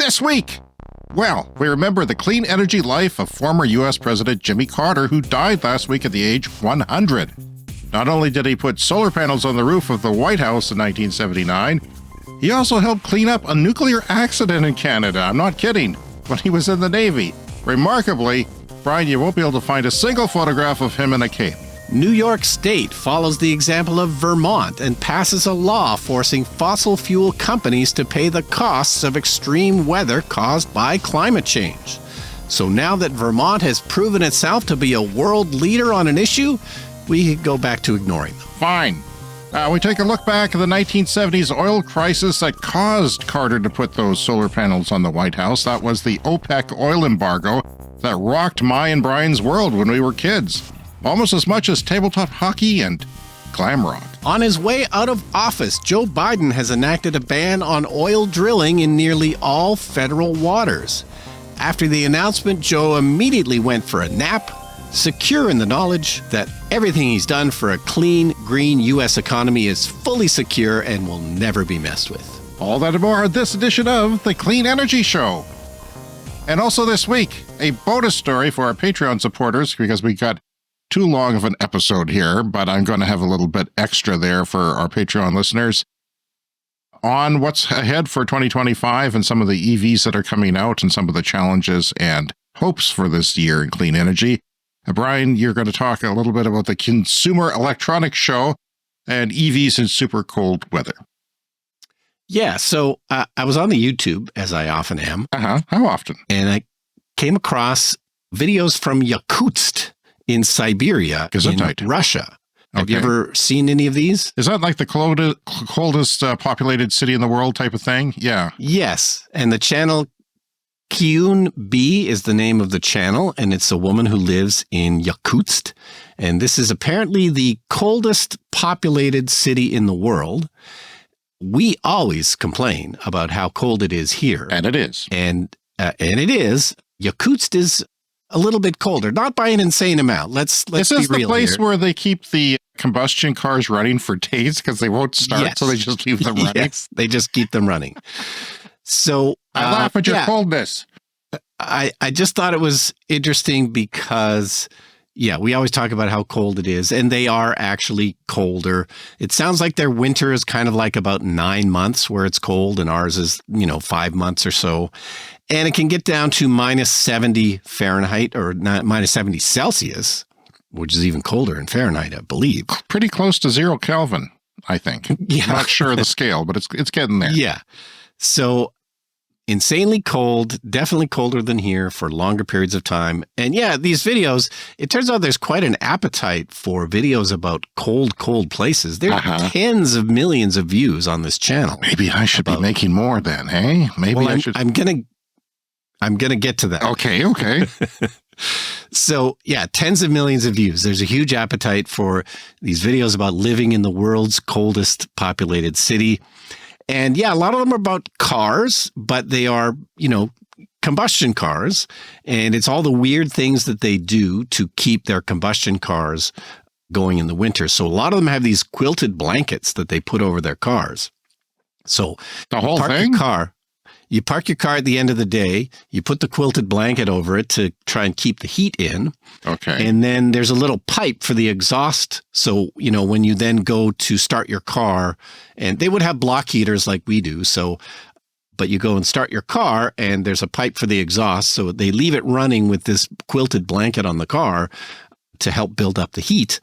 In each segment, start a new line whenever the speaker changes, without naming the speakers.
This week, well, we remember the clean energy life of former U.S. President Jimmy Carter, who died last week at the age of 100. Not only did he put solar panels on the roof of the White House in 1979, he also helped clean up a nuclear accident in Canada. I'm not kidding, when he was in the Navy. Remarkably, Brian, you won't be able to find a single photograph of him in a cape.
New York State follows the example of Vermont and passes a law forcing fossil fuel companies to pay the costs of extreme weather caused by climate change. So now that Vermont has proven itself to be a world leader on an issue, we could go back to ignoring them.
Fine. We take a look back at the 1970s oil crisis that caused Carter to put those solar panels on the White House. That was the OPEC oil embargo that rocked my and Brian's world when we were kids. Almost as much as tabletop hockey and glam rock.
On his way out of office, Joe Biden has enacted a ban on oil drilling in nearly all federal waters. After the announcement, Joe immediately went for a nap, secure in the knowledge that everything he's done for a clean, green U.S. economy is fully secure and will never be messed with.
All that and more on this edition of The Clean Energy Show. And also this week, a bonus story for our Patreon supporters, because we got too long of an episode here, but I'm going to have a little bit extra there for our Patreon listeners on what's ahead for 2025 and some of the EVs that are coming out and some of the challenges and hopes for this year in clean energy. Brian, you're going to talk a little bit about the Consumer Electronics Show and EVs in super cold weather.
Yeah, so I was on the YouTube, as I often am.
How often?
And I came across videos from Yakutsk in Siberia, in Russia. Have you ever seen any of these?
Is that like the coldest populated city in the world type of thing? Yeah.
Yes. And the channel Kyun B is the name of the channel, and it's a woman who lives in Yakutsk. And this is apparently the coldest populated city in the world. We always complain about how cold it is here.
And it is.
And it is. Yakutsk is a little bit colder, not by an insane amount. Let's be real here.
Is this the place where they keep the combustion cars running for days because they won't start,
yes.
So they just leave them running?
Yes, they just keep them running. So
I laugh at your coldness.
I just thought it was interesting because, we always talk about how cold it is, and they are actually colder. It sounds like their winter is kind of like about 9 months where it's cold, and ours is, 5 months or so. And it can get down to minus 70 Fahrenheit or minus 70 Celsius, which is even colder in Fahrenheit, I believe.
Pretty close to 0 Kelvin, I think.
Yeah.
Not sure of the scale, but it's getting there.
Yeah. So insanely cold, definitely colder than here for longer periods of time. And these videos, it turns out there's quite an appetite for videos about cold places. There are tens of millions of views on this channel.
Maybe I should be making more then, hey? Maybe I should.
I'm gonna get to that.
Okay.
So, tens of millions of views. There's a huge appetite for these videos about living in the world's coldest populated city. And a lot of them are about cars, but they are, combustion cars. And it's all the weird things that they do to keep their combustion cars going in the winter. So a lot of them have these quilted blankets that they put over their cars. So
the whole thing?
You park your car at the end of the day, you put the quilted blanket over it to try and keep the heat in.
Okay.
And then there's a little pipe for the exhaust. So, when you then go to start your car, and they would have block heaters like we do. But you go and start your car and there's a pipe for the exhaust. So they leave it running with this quilted blanket on the car to help build up the heat.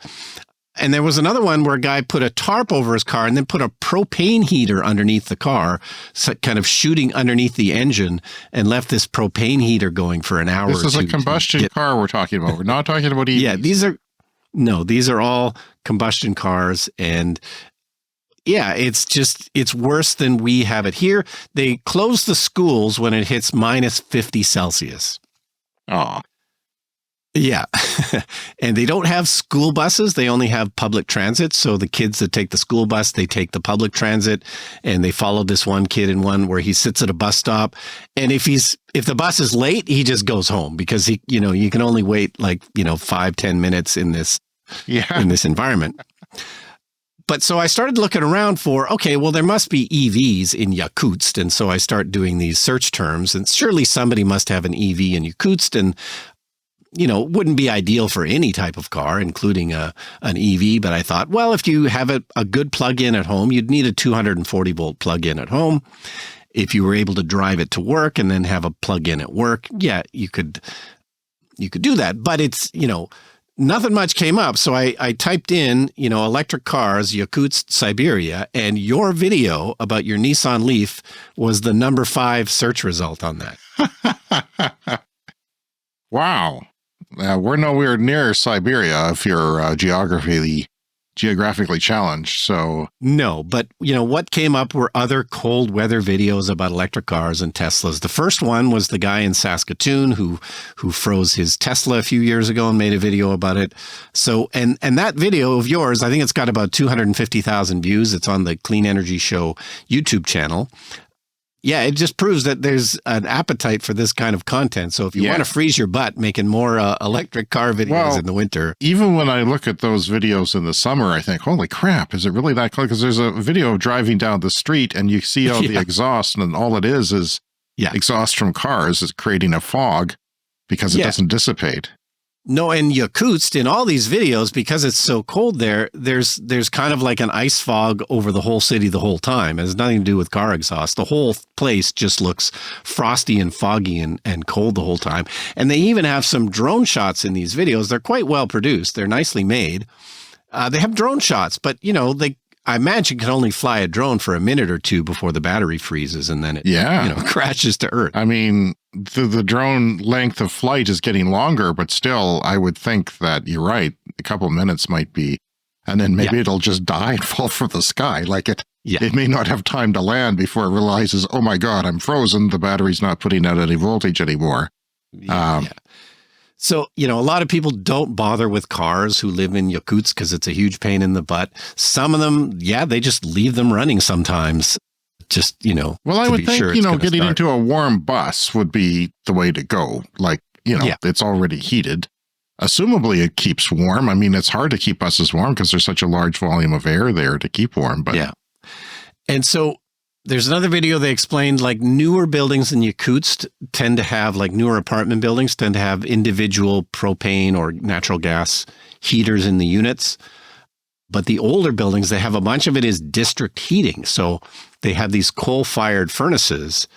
And there was another one where a guy put a tarp over his car and then put a propane heater underneath the car, so kind of shooting underneath the engine, and left this propane heater going for an hour.
This is a combustion car we're talking about. We're not talking about EVs.
Yeah, these are all combustion cars. And it's worse than we have it here. They close the schools when it hits minus 50 Celsius.
Oh.
Yeah. And they don't have school buses. They only have public transit. So the kids that take the school bus, they take the public transit, and they follow this one kid in one where he sits at a bus stop. And if the bus is late, he just goes home because he, you can only wait 5-10 minutes in this environment. But so I started looking around for, okay, well, there must be EVs in Yakutsk. And so I start doing these search terms, and surely somebody must have an EV in Yakutsk. And, wouldn't be ideal for any type of car, including an EV. But I thought, well, if you have a good plug-in at home, you'd need a 240 volt plug-in at home. If you were able to drive it to work and then have a plug-in at work, yeah, you could do that. But it's, nothing much came up. So I typed in, electric cars, Yakutsk, Siberia, and your video about your Nissan Leaf was the number 5 search result on that.
Wow. We're nowhere near Siberia if you're geographically challenged. So
no, but what came up were other cold weather videos about electric cars and Teslas. The first one was the guy in Saskatoon who froze his Tesla a few years ago and made a video about it. So and that video of yours, I think it's got about 250,000 views. It's on the Clean Energy Show YouTube channel. Yeah, it just proves that there's an appetite for this kind of content. So if you want to freeze your butt making more electric car videos in the winter.
Even when I look at those videos in the summer, I think, holy crap, is it really that close? Because there's a video of driving down the street and you see all the exhaust, and all it is exhaust from cars is creating a fog because it doesn't dissipate.
No, in Yakutsk, in all these videos, because it's so cold there's kind of like an ice fog over the whole city the whole time. It has nothing to do with car exhaust. The whole place just looks frosty and foggy and cold the whole time. And they even have some drone shots in these videos. They're quite well produced. They're nicely made. They have drone shots, but, I imagine can only fly a drone for a minute or two before the battery freezes and then it crashes to Earth.
I mean, the drone length of flight is getting longer, but still, I would think that you're right. A couple of minutes might be, and then maybe it'll just die and fall from the sky. Like it may not have time to land before it realizes, oh my God, I'm frozen. The battery's not putting out any voltage anymore.
So, a lot of people don't bother with cars who live in Yakutsk because it's a huge pain in the butt. Some of them, they just leave them running sometimes. Just,
Well, I would think, getting into a warm bus would be the way to go. Like, it's already heated. Assumably it keeps warm. I mean, it's hard to keep buses warm because there's such a large volume of air there to keep warm. But
and so there's another video they explained, like newer buildings in Yakutsk tend to have, like newer apartment buildings tend to have individual propane or natural gas heaters in the units. But the older buildings, they have a bunch of it is district heating. So they have these coal-fired furnaces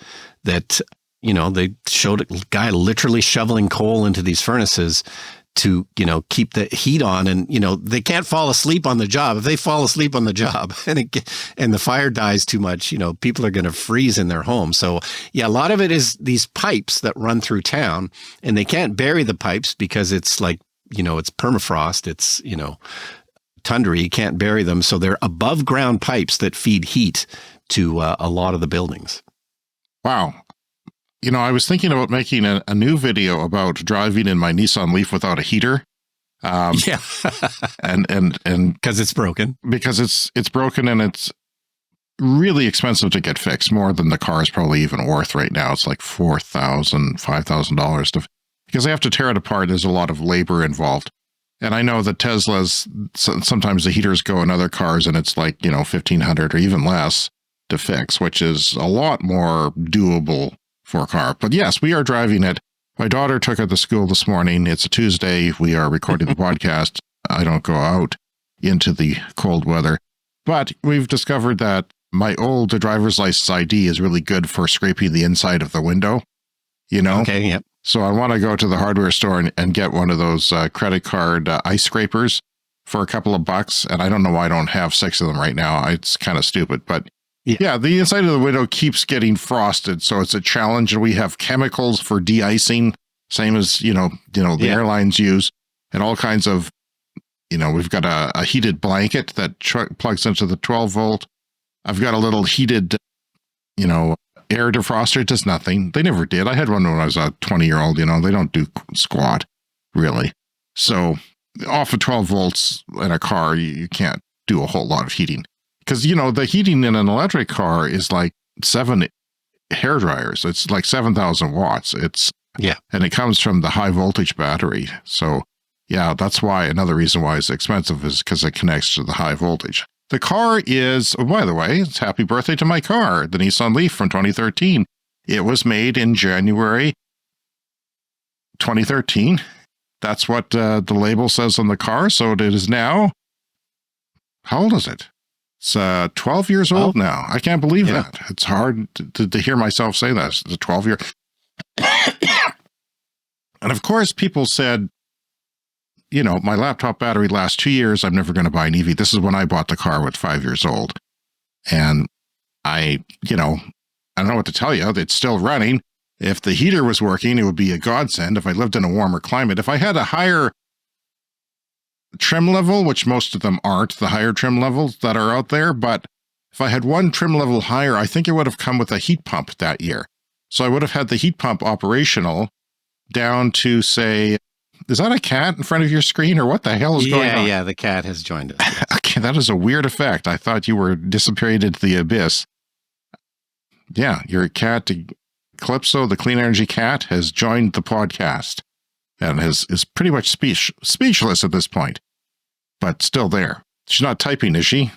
that, they showed a guy literally shoveling coal into these furnaces to, keep the heat on. And, they can't fall asleep on the job. If they fall asleep on the job and the fire dies too much, people are going to freeze in their home. So, a lot of it is these pipes that run through town, and they can't bury the pipes because it's like, it's permafrost. It's, tundra. You can't bury them. So they're above ground pipes that feed heat to a lot of the buildings.
Wow. I was thinking about making a new video about driving in my Nissan Leaf without a heater.
And because it's broken.
Because it's broken and it's really expensive to get fixed, more than the car is probably even worth right now. It's like $4,000, $5,000 because they have to tear it apart. There's a lot of labor involved. And I know that Teslas, sometimes the heaters go in other cars and it's like, $1,500 or even less to fix, which is a lot more doable for a car. But yes, we are driving it. My daughter took it to school this morning. It's a Tuesday. We are recording the podcast. I don't go out into the cold weather. But we've discovered that my old driver's license ID is really good for scraping the inside of the window.
Okay, yep.
So I want to go to the hardware store and get one of those credit card ice scrapers for a couple of bucks. And I don't know why I don't have 6 of them right now. It's kind of stupid, but the inside of the window keeps getting frosted. So it's a challenge. And we have chemicals for de-icing, same as, the airlines use, and all kinds of, we've got a heated blanket that plugs into the 12 volt. I've got a little heated, air defroster. It does nothing. They never did. I had one when I was a 20-year-old, they don't do squat really. So off of 12 volts in a car, you can't do a whole lot of heating because, the heating in an electric car is like 7 hair dryers. It's like 7,000 watts. And it comes from the high voltage battery. So that's why another reason why it's expensive is because it connects to the high voltage. The car is, oh, by the way, it's happy birthday to my car, the Nissan Leaf from 2013. It was made in January 2013. That's what the label says on the car. So it is now, how old is it? It's 12 years old now. I can't believe that. It's hard to hear myself say that. It's a 12-year. And of course, people said, you know, my laptop battery lasts 2 years. I'm never going to buy an EV. This is when I bought the car at 5 years old. And I don't know what to tell you. It's still running. If the heater was working, it would be a godsend. If I lived in a warmer climate, if I had a higher trim level, which most of them aren't, the higher trim levels that are out there, but if I had one trim level higher, I think it would have come with a heat pump that year. So I would have had the heat pump operational down to, say, is that a cat in front of your screen, or what the hell is going on?
Yeah, the cat has joined us.
Okay, that is a weird effect. I thought you were disappeared into the abyss. Yeah, your cat, Calypso, the clean energy cat, has joined the podcast and is pretty much speechless at this point, but still there. She's not typing, is she?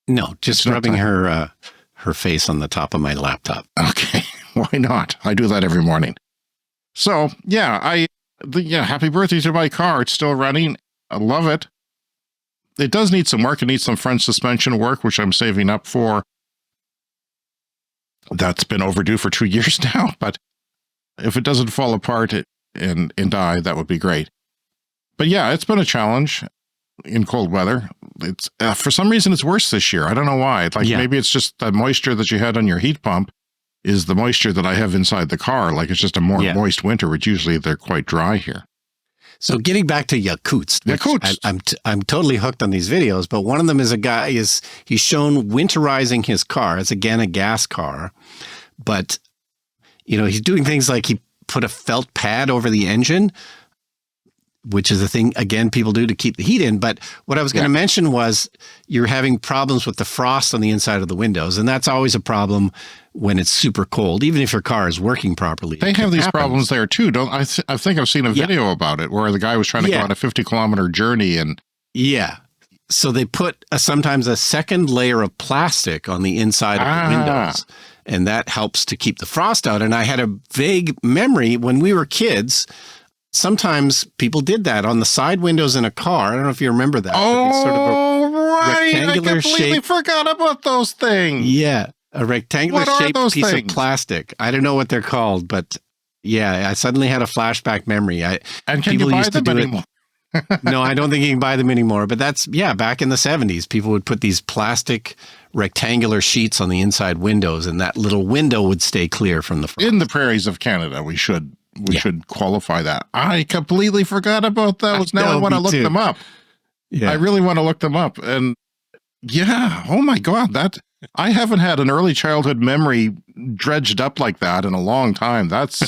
No, just rubbing her face on the top of my laptop.
Okay, why not? I do that every morning. So, yeah, happy birthday to my car. It's still running. I love it. It does need some work. It needs some front suspension work, which I'm saving up for. That's been overdue for 2 years now, but if it doesn't fall apart and die, that would be great. But yeah, it's been a challenge in cold weather. It's for some reason it's worse this year. I don't know why. Maybe it's just the moisture that you had on your heat pump is the moisture that I have inside the car. Like it's just a more moist winter, which usually they're quite dry here.
So getting back to Yakutsk. I'm totally hooked on these videos, but one of them is he's shown winterizing his car. It's again a gas car, but he's doing things like he put a felt pad over the engine, which is a thing, again, people do to keep the heat in. But what I was going to mention was you're having problems with the frost on the inside of the windows, and that's always a problem when it's super cold, even if your car is working properly.
They have these problems there too, don't I? I think I've seen a video about it where the guy was trying to go on a 50-kilometer journey and...
Yeah. So they put sometimes a second layer of plastic on the inside of the windows, and that helps to keep the frost out. And I had a vague memory when we were kids... Sometimes people did that on the side windows in a car. I don't know if you remember that.
Oh, sort of right. I completely forgot about those things.
Yeah. A rectangular shaped piece of plastic. I don't know what they're called, but yeah, I suddenly had a flashback memory.
And can you buy them anymore?
No, I don't think you can buy them anymore. But that's, back in the 70s, people would put these plastic rectangular sheets on the inside windows, and that little window would stay clear from the frost.
In the prairies of Canada, we should qualify that. I completely forgot about those. Now I want to look them up. Yeah. I really want to look them up. And oh my God, I haven't had an early childhood memory dredged up like that in a long time. That's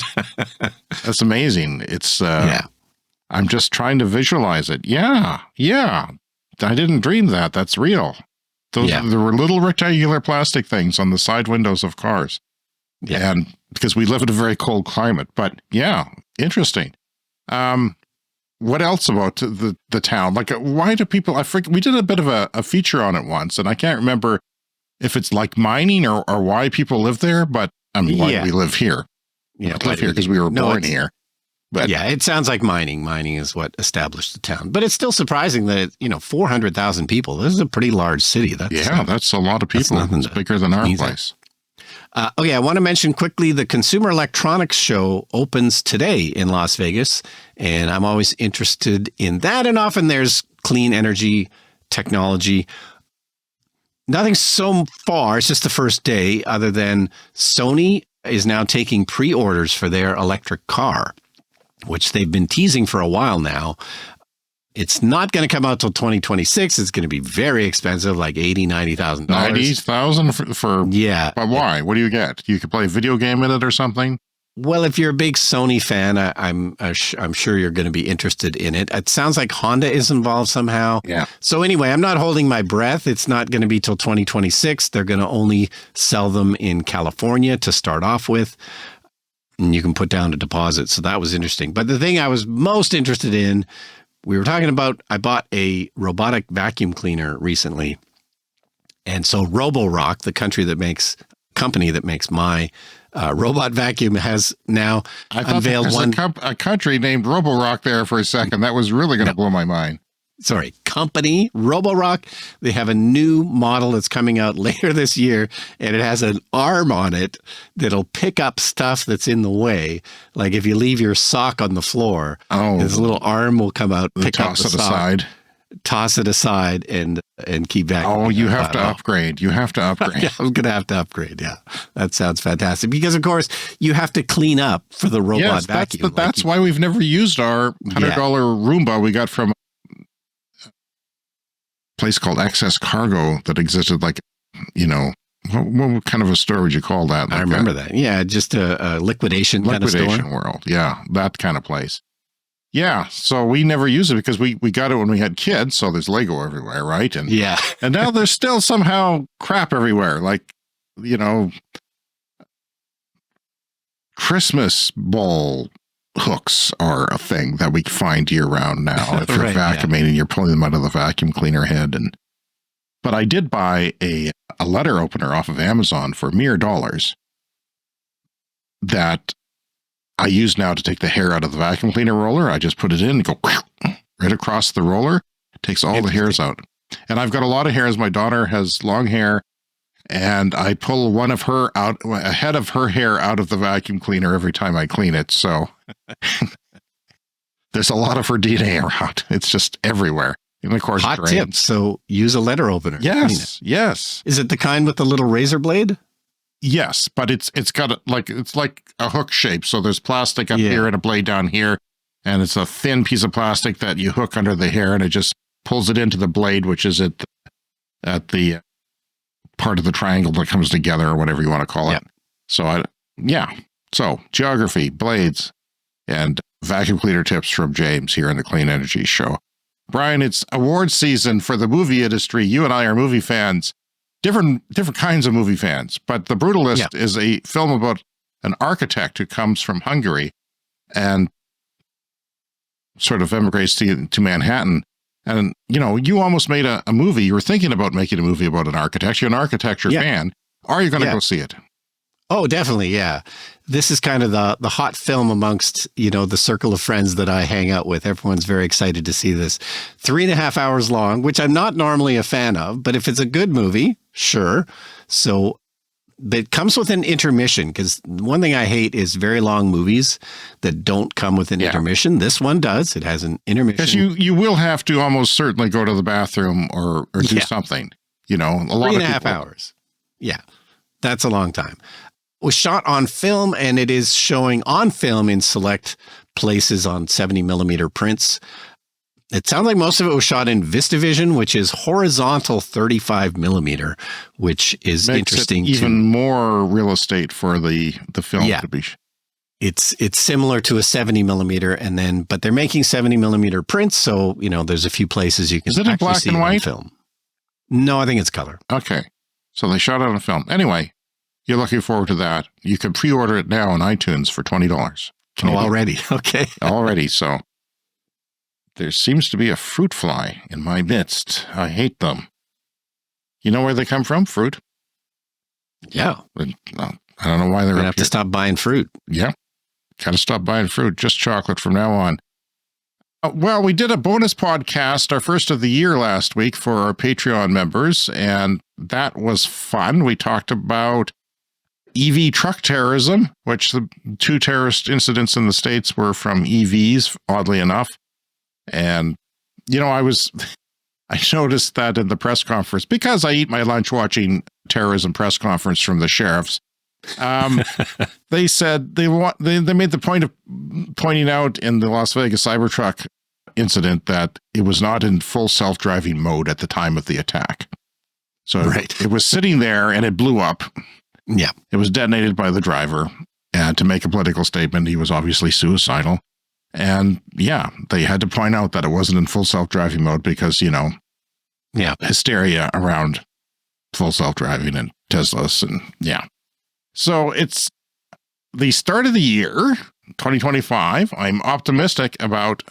amazing. It's I'm just trying to visualize it. Yeah. I didn't dream that. That's real. There were little rectangular plastic things on the side windows of cars. Yeah. And because we live in a very cold climate, but interesting. What else about the town? Like, why do people, we did a bit of a feature on it once, and I can't remember if it's like mining or why people live there, but I mean, why do we live here? Yeah. We live here because we were born here. But
it sounds like mining. Mining is what established the town, but it's still surprising that 400,000 people. This is a pretty large city.
That's a lot of people. It's bigger than our place.
I want to mention quickly the Consumer Electronics Show opens today in Las Vegas, and I'm always interested in that. And often there's clean energy technology. Nothing so far. It's just the first day, other than Sony is now taking pre-orders for their electric car, which they've been teasing for a while now. It's not going to come out till 2026. It's going to be very expensive, like $80,000, $90,000.
$90,000 for But why? What do you get? You could play a video game in it or something?
Well, if you're a big Sony fan, I'm sure you're going to be interested in it. It sounds like Honda is involved somehow.
Yeah.
So anyway, I'm not holding my breath. It's not going to be till 2026. They're going to only sell them in California to start off with. And you can put down a deposit. So that was interesting. But the thing I was most interested in, we were talking about, I bought a robotic vacuum cleaner recently, And so Roborock, the company that makes my robot vacuum, has now unveiled
a country named Roborock there for a second. That was really going to blow my mind.
Sorry, company Roborock. They have a new model that's coming out later this year, and it has an arm on it that'll pick up stuff that's in the way. Like if you leave your sock on the floor, this little arm will come out, pick up the sock, toss it aside, and keep back.
Oh, you have to upgrade. You have to upgrade.
Yeah, I'm going to have to upgrade. Yeah, that sounds fantastic. Because, of course, you have to clean up for the robot vacuum.
That's why we've never used our $100 Roomba we got from place called Excess Cargo that existed what kind of a store would you call that?
I remember that. Yeah, just a liquidation kind of store.
Liquidation world. Yeah, that kind of place. Yeah, so we never use it because we got it when we had kids, so there's Lego everywhere, right? And and now there's still somehow crap everywhere, like, Christmas ball hooks are a thing that we find year round now. If you're vacuuming and you're pulling them out of the vacuum cleaner head. But I did buy a letter opener off of Amazon for mere dollars that I use now to take the hair out of the vacuum cleaner roller. I just put it in and go right across the roller. It takes all the hairs out. And I've got a lot of hairs. My daughter has long hair. And I pull one of her out, a head of her hair out of the vacuum cleaner every time I clean it. So there's a lot of her DNA around. It's just everywhere. And of course,
hot tip. So use a letter opener.
Yes. Yes.
Is it the kind with the little razor blade?
Yes, but it's like a hook shape. So there's plastic up here and a blade down here. And it's a thin piece of plastic that you hook under the hair, and it just pulls it into the blade, which is at the part of the triangle that comes together, or whatever you want to call it. So So geography, blades, and vacuum cleaner tips from James here in the Clean Energy Show. Brian, it's award season for the movie industry. You and I are movie fans, different kinds of movie fans. But The Brutalist is a film about an architect who comes from Hungary and sort of emigrates to Manhattan. And, you almost made a movie. You were thinking about making a movie about an architect. You're an architecture fan. Are you going to go see it?
Oh, definitely. Yeah. This is kind of the hot film amongst, the circle of friends that I hang out with. Everyone's very excited to see this. 3.5 hours long, which I'm not normally a fan of, but if it's a good movie, sure. So it comes with an intermission, because one thing I hate is very long movies that don't come with an intermission. This one does. It has an intermission.
Because you will have to almost certainly go to the bathroom or do something. A lot of
3.5 hours. Yeah, that's a long time. It was shot on film, and it is showing on film in select places on 70 millimeter prints. It sounds like most of it was shot in VistaVision, which is horizontal 35 millimeter, which is interesting.
Even more real estate for the film to be.
It's similar to a 70 millimeter, but they're making 70 millimeter prints, so there's a few places you can.
Is it in black and white
film? No, I think it's color.
Okay, so they shot it on film. Anyway, you're looking forward to that. You can pre-order it now on iTunes for $20.
Oh, already? Okay,
already. So. There seems to be a fruit fly in my midst. I hate them. You know where they come from? Fruit?
Yeah.
I don't know why they're up here.
Have to stop buying fruit.
Yeah. Got to stop buying fruit. Just chocolate from now on. Well, we did a bonus podcast, our first of the year last week for our Patreon members, and that was fun. We talked about EV truck terrorism, which the 2 terrorist incidents in the States were from EVs, oddly enough. And, I noticed that in the press conference, because I eat my lunch watching terrorism press conference from the sheriffs. They said they made the point of pointing out in the Las Vegas Cybertruck incident that it was not in full self-driving mode at the time of the attack. So it was sitting there and it blew up.
Yeah.
It was detonated by the driver. And to make a political statement, he was obviously suicidal. And they had to point out that it wasn't in full self-driving mode because, hysteria around full self-driving and Teslas and So it's the start of the year, 2025. I'm optimistic about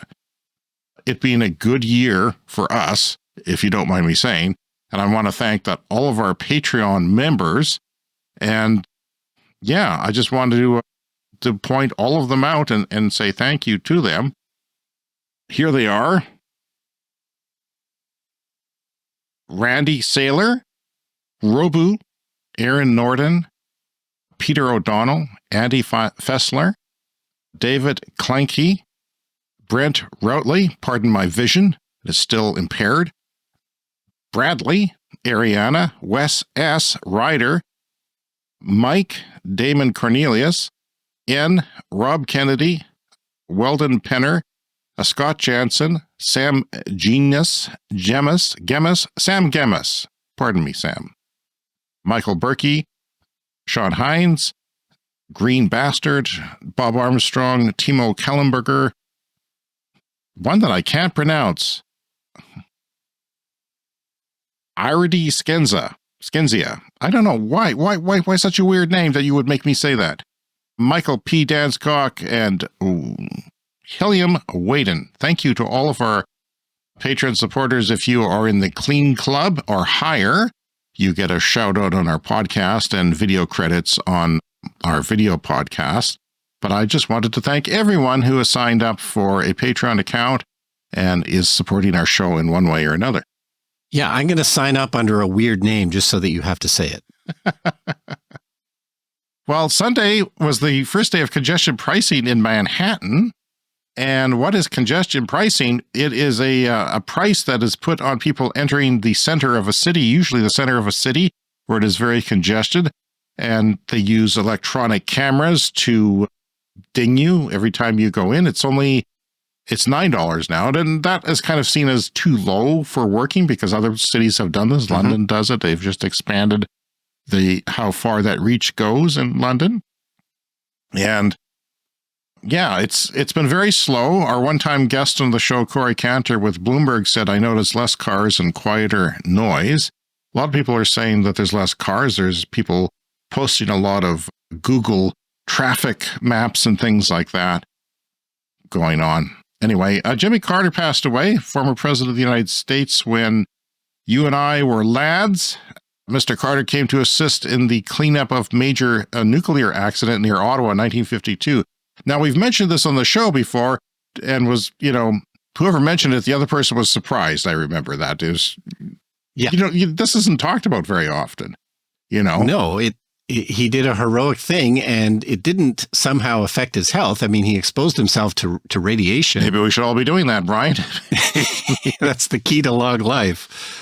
it being a good year for us, if you don't mind me saying. And I want to thank all of our Patreon members. And yeah, I just wanted to point all of them out and say thank you to them. Here they are. Randy Saylor, Robu, Aaron Norden, Peter O'Donnell, Andy Fessler, David Klanke, Brent Routley, pardon my vision, it is still impaired, Bradley, Ariana, Wes S. Ryder, Mike, Damon Cornelius, N. Rob Kennedy, Weldon Penner, Scott Jansen, Sam Sam Gemmis, pardon me, Sam, Michael Berkey, Sean Hines, Green Bastard, Bob Armstrong, Timo Kellenberger, one that I can't pronounce, Iridi Skenzia. I don't know why such a weird name that you would make me say that. Michael P. Danscock and Hilliam Waden. Thank you to all of our Patreon supporters. If you are in the Clean Club or higher, you get a shout out on our podcast and video credits on our video podcast. But I just wanted to thank everyone who has signed up for a Patreon account and is supporting our show in one way or another.
Yeah, I'm going to sign up under a weird name just so that you have to say it.
Well, Sunday was the first day of congestion pricing in Manhattan. And what is congestion pricing? It is a price that is put on people entering the center of a city, usually the center of a city where it is very congested. And they use electronic cameras to ding you every time you go in. It's $9 now. And that is kind of seen as too low for working because other cities have done this. London does it. They've just expanded how far that reach goes in London. And yeah, it's been very slow. Our one-time guest on the show, Corey Cantor with Bloomberg, said, I noticed less cars and quieter noise. A lot of people are saying that there's less cars. There's people posting a lot of Google traffic maps and things like that going on. Anyway, Jimmy Carter passed away, former president of the United States, when you and I were lads. Mr. Carter came to assist in the cleanup of major nuclear accident near Ottawa in 1952. Now, we've mentioned this on the show before and was, whoever mentioned it, the other person was surprised. I remember that. This isn't talked about very often,
No, he did a heroic thing and it didn't somehow affect his health. I mean, he exposed himself to radiation.
Maybe we should all be doing that, Brian.
That's the key to long life.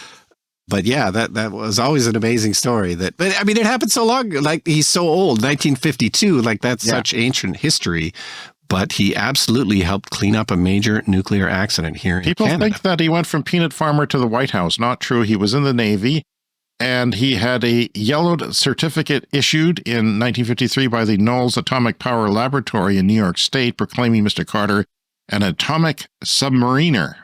But yeah, that was always an amazing story. But I mean, it happened so long, like he's so old, 1952, like that's such ancient history. But he absolutely helped clean up a major nuclear accident here in Canada.
People think that he went from peanut farmer to the White House. Not true. He was in the Navy and he had a yellowed certificate issued in 1953 by the Knowles Atomic Power Laboratory in New York State, proclaiming Mr. Carter an atomic submariner.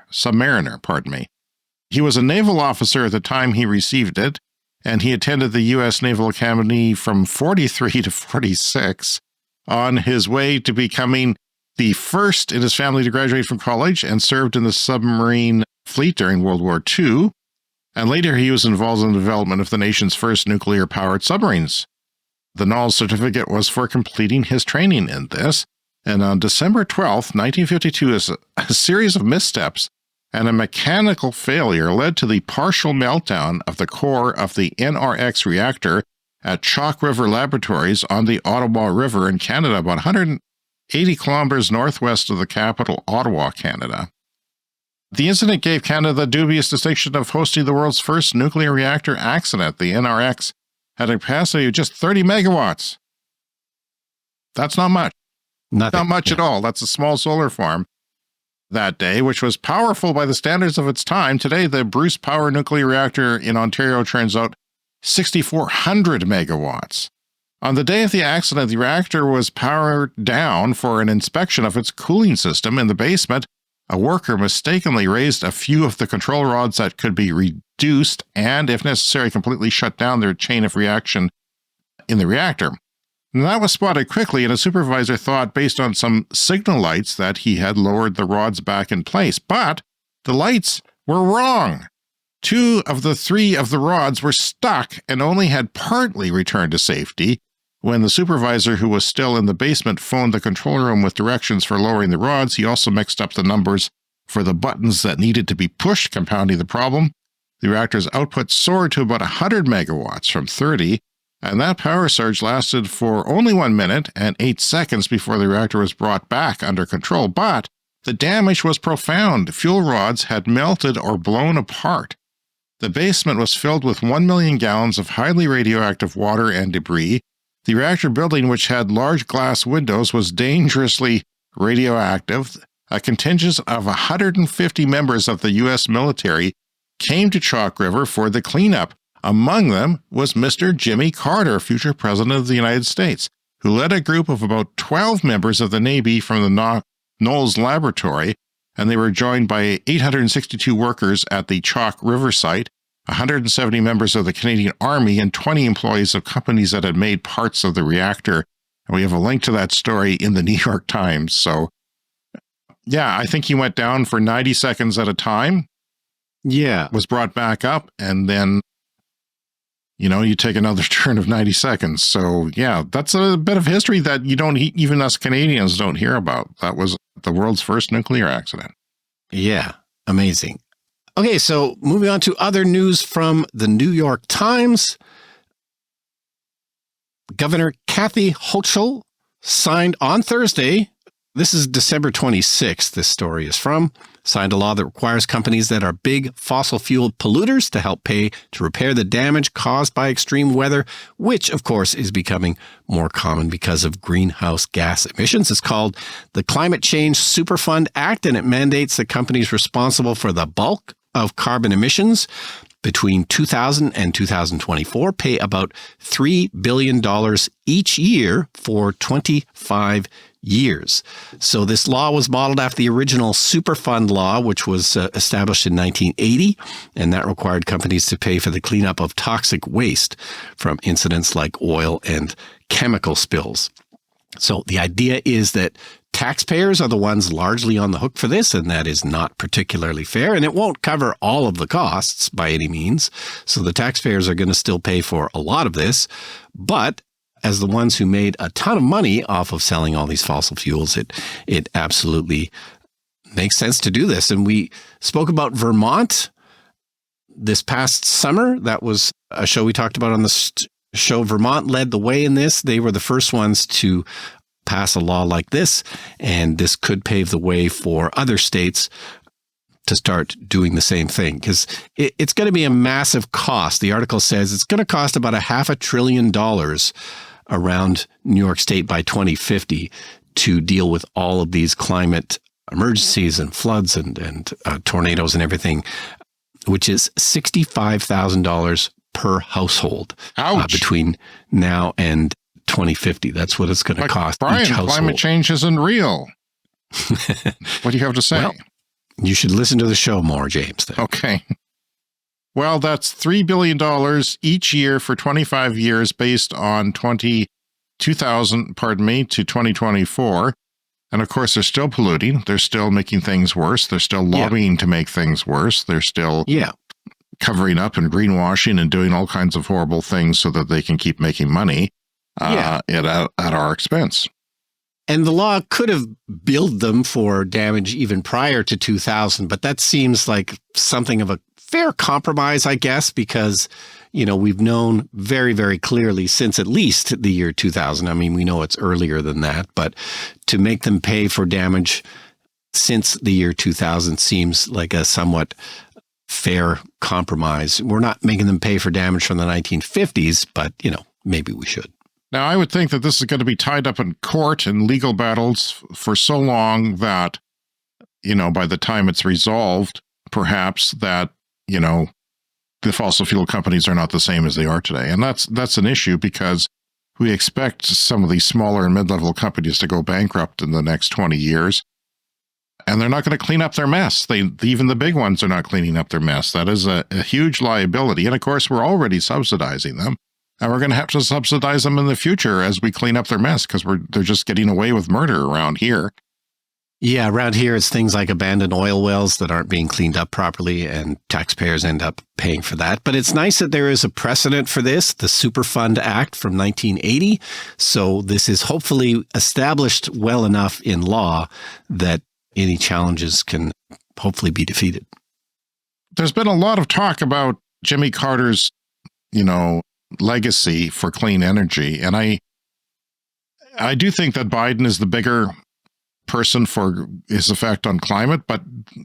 He was a naval officer at the time he received it, and he attended the U.S. Naval Academy from 43 to 46 on his way to becoming the first in his family to graduate from college and served in the submarine fleet during World War II. And later he was involved in the development of the nation's first nuclear-powered submarines. The Knowles certificate was for completing his training in this, and on December 12th, 1952, a series of missteps and a mechanical failure led to the partial meltdown of the core of the NRX reactor at Chalk River Laboratories on the Ottawa River in Canada, about 180 kilometers northwest of the capital, Ottawa, Canada. The incident gave Canada the dubious distinction of hosting the world's first nuclear reactor accident. The NRX had a capacity of just 30 megawatts. That's not much. Not much at all. That's a small solar farm that day, which was powerful by the standards of its time. Today, the Bruce Power nuclear reactor in Ontario turns out 6,400 megawatts. On the day of the accident, the reactor was powered down for an inspection of its cooling system in the basement. A worker mistakenly raised a few of the control rods that could be reduced and, if necessary, completely shut down their chain of reaction in the reactor. And that was spotted quickly, and a supervisor thought, based on some signal lights, that he had lowered the rods back in place. But the lights were wrong. 2 of the 3 of the rods were stuck and only had partly returned to safety. When the supervisor, who was still in the basement, phoned the control room with directions for lowering the rods, he also mixed up the numbers for the buttons that needed to be pushed, compounding the problem. The reactor's output soared to about 100 megawatts from 30, and that power surge lasted for only 1 minute and 8 seconds before the reactor was brought back under control. But the damage was profound. Fuel rods had melted or blown apart. The basement was filled with 1 million gallons of highly radioactive water and debris. The reactor building, which had large glass windows, was dangerously radioactive. A contingent of 150 members of the U.S. military came to Chalk River for the cleanup. Among them was Mr. Jimmy Carter, future president of the United States, who led a group of about 12 members of the Navy from the Knowles Laboratory, and they were joined by 862 workers at the Chalk River site, 170 members of the Canadian Army, and 20 employees of companies that had made parts of the reactor. And we have a link to that story in the New York Times. So, yeah, I think he went down for 90 seconds at a time.
Yeah.
Was brought back up, and then, you take another turn of 90 seconds. So, yeah, that's a bit of history that even us Canadians don't hear about. That was the world's first nuclear accident.
Yeah, amazing. Okay, so moving on to other news from the New York Times. Governor Kathy Hochul signed on Thursday, this is December 26th, this story is from, signed a law that requires companies that are big fossil fuel polluters to help pay to repair the damage caused by extreme weather, which, of course, is becoming more common because of greenhouse gas emissions. It's called the Climate Change Superfund Act, and it mandates that companies responsible for the bulk of carbon emissions between 2000 and 2024 pay about $3 billion each year for 25 years. So this law was modeled after the original Superfund law, which was established in 1980, and that required companies to pay for the cleanup of toxic waste from incidents like oil and chemical spills. So the idea is that taxpayers are the ones largely on the hook for this, and that is not particularly fair, and it won't cover all of the costs by any means. So the taxpayers are going to still pay for a lot of this, but as the ones who made a ton of money off of selling all these fossil fuels, it absolutely makes sense to do this. And we spoke about Vermont this past summer. That was a show we talked about on the show. Vermont led the way in this. They were the first ones to pass a law like this, and this could pave the way for other states to start doing the same thing, because it's going to be a massive cost. The article says it's going to cost about $500 billion around New York State by 2050 to deal with all of these climate emergencies and floods and tornadoes and everything, which is $65,000 per household between now and 2050. That's what it's going to cost each household.
Climate change isn't real. What do you have to say?
Well, you should listen to the show more, James. Then.
Okay. Well, that's $3 billion each year for 25 years based on 2000 to 2024. And of course, they're still polluting. They're still making things worse. They're still lobbying to make things worse. They're still covering up and greenwashing and doing all kinds of horrible things so that they can keep making money at our expense.
And the law could have billed them for damage even prior to 2000, but that seems like something of a fair compromise, I guess, because, we've known very, very clearly since at least the year 2000. I mean, we know it's earlier than that, but to make them pay for damage since the year 2000 seems like a somewhat fair compromise. We're not making them pay for damage from the 1950s, but, maybe we should.
Now, I would think that this is going to be tied up in court and legal battles for so long that, by the time it's resolved, perhaps that, the fossil fuel companies are not the same as they are today. And that's an issue because we expect some of these smaller and mid-level companies to go bankrupt in the next 20 years. And they're not going to clean up their mess. Even the big ones are not cleaning up their mess. That is a huge liability. And of course, we're already subsidizing them. And we're going to have to subsidize them in the future as we clean up their mess because they're just getting away with murder around here.
Yeah, around here it's things like abandoned oil wells that aren't being cleaned up properly, and taxpayers end up paying for that. But it's nice that there is a precedent for this, the Superfund Act from 1980. So this is hopefully established well enough in law that any challenges can hopefully be defeated.
There's been a lot of talk about Jimmy Carter's, legacy for clean energy. And I do think that Biden is the bigger person for his effect on climate, but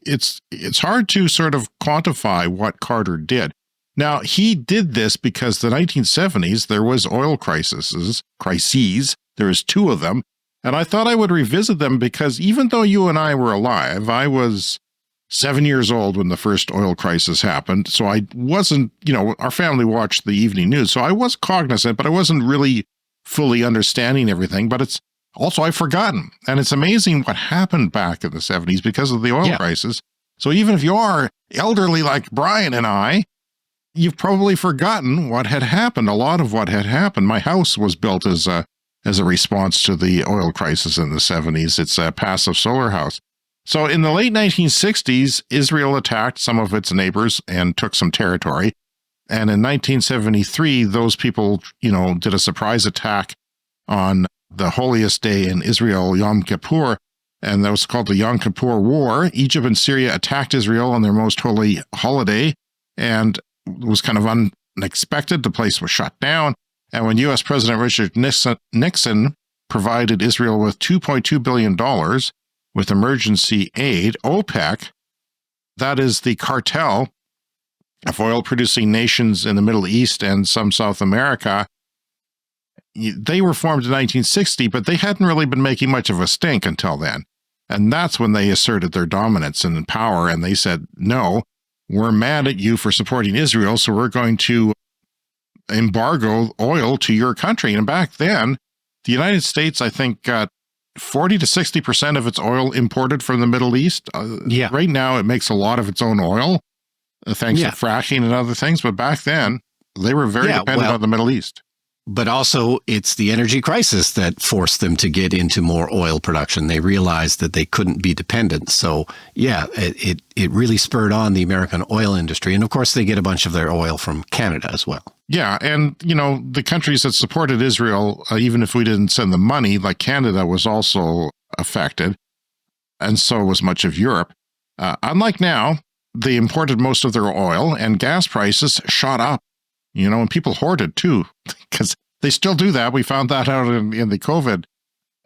it's hard to sort of quantify what Carter did. Now, he did this because the 1970s, there was oil crises. There was two of them. And I thought I would revisit them because even though you and I were alive, I was 7 years old when the first oil crisis happened. So I wasn't, our family watched the evening news. So I was cognizant, but I wasn't really fully understanding everything. But it's also, I've forgotten. And it's amazing what happened back in the 70s because of the oil crisis. So even if you are elderly like Brian and I, you've probably forgotten what had happened, a lot of what had happened. My house was built as a response to the oil crisis in the 70s. It's a passive solar house. So in the late 1960s, Israel attacked some of its neighbors and took some territory. And in 1973, those people, did a surprise attack on the holiest day in Israel, Yom Kippur, and that was called the Yom Kippur War. Egypt and Syria attacked Israel on their most holy holiday, and it was kind of unexpected. The place was shut down. And when U.S. President Richard Nixon provided Israel with $2.2 billion with emergency aid, OPEC, that is the cartel of oil-producing nations in the Middle East and some South America, they were formed in 1960, but they hadn't really been making much of a stink until then. And that's when they asserted their dominance and power, and they said, no, we're mad at you for supporting Israel, so we're going to embargo oil to your country. And back then, the United States, I think, got 40 to 60% of its oil imported from the Middle East. Right now, it makes a lot of its own oil, thanks to fracking and other things. But back then, they were very dependent on the Middle East.
But also, it's the energy crisis that forced them to get into more oil production. They realized that they couldn't be dependent. So, it really spurred on the American oil industry. And of course, they get a bunch of their oil from Canada as well.
Yeah, and, the countries that supported Israel, even if we didn't send them money, like Canada was also affected, and so was much of Europe. Unlike now, they imported most of their oil, and gas prices shot up. And people hoarded too, because they still do that. We found that out in the COVID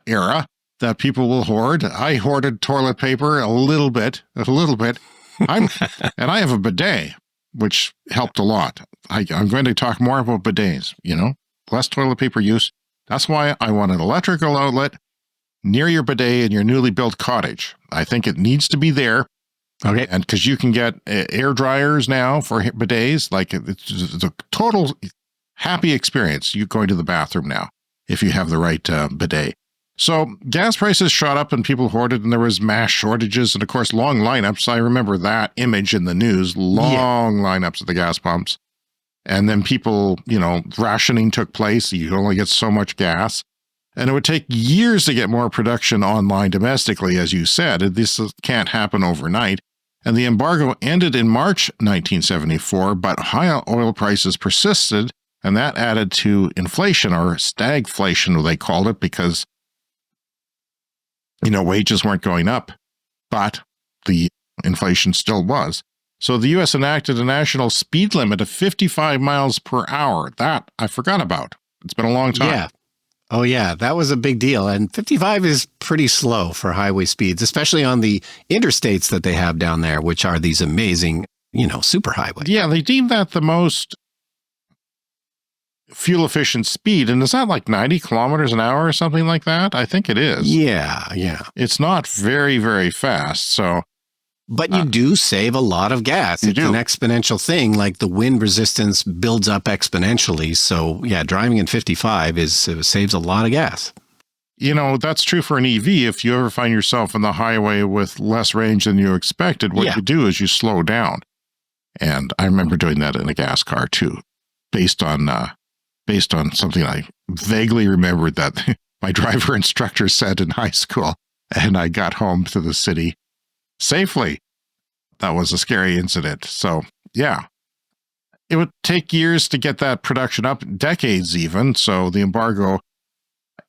era, that people will hoard. I hoarded toilet paper a little bit. And I have a bidet, which helped a lot. I'm going to talk more about bidets, less toilet paper use. That's why I want an electrical outlet near your bidet in your newly built cottage. I think it needs to be there. Okay. And because you can get air dryers now for bidets, like it's a total happy experience. You going to the bathroom now if you have the right bidet. So gas prices shot up and people hoarded, and there was mass shortages and, of course, long lineups. I remember that image in the news, long lineups at the gas pumps. And then people, rationing took place. You could only get so much gas. And it would take years to get more production online domestically, as you said. This can't happen overnight. And the embargo ended in March 1974, but high oil prices persisted, and that added to inflation, or stagflation, they called it, because, wages weren't going up, but the inflation still was. So the U.S. enacted a national speed limit of 55 miles per hour. That I forgot about. It's been a long time.
Yeah. Oh, yeah, that was a big deal. And 55 is pretty slow for highway speeds, especially on the interstates that they have down there, which are these amazing, super highways.
Yeah, they deem that the most fuel efficient speed. And is that like 90 kilometers an hour or something like that? I think it is.
Yeah.
It's not very, very fast. So,
but you do save a lot of gas. It's an exponential thing. Like the wind resistance builds up exponentially. So driving in 55 saves a lot of gas.
That's true for an EV. If you ever find yourself on the highway with less range than you expected, what you do is you slow down. And I remember doing that in a gas car too, based on something I vaguely remembered that my driver instructor said in high school. and I got home to the city safely. That was a scary incident. So, yeah. It would take years to get that production up, decades even, so the embargo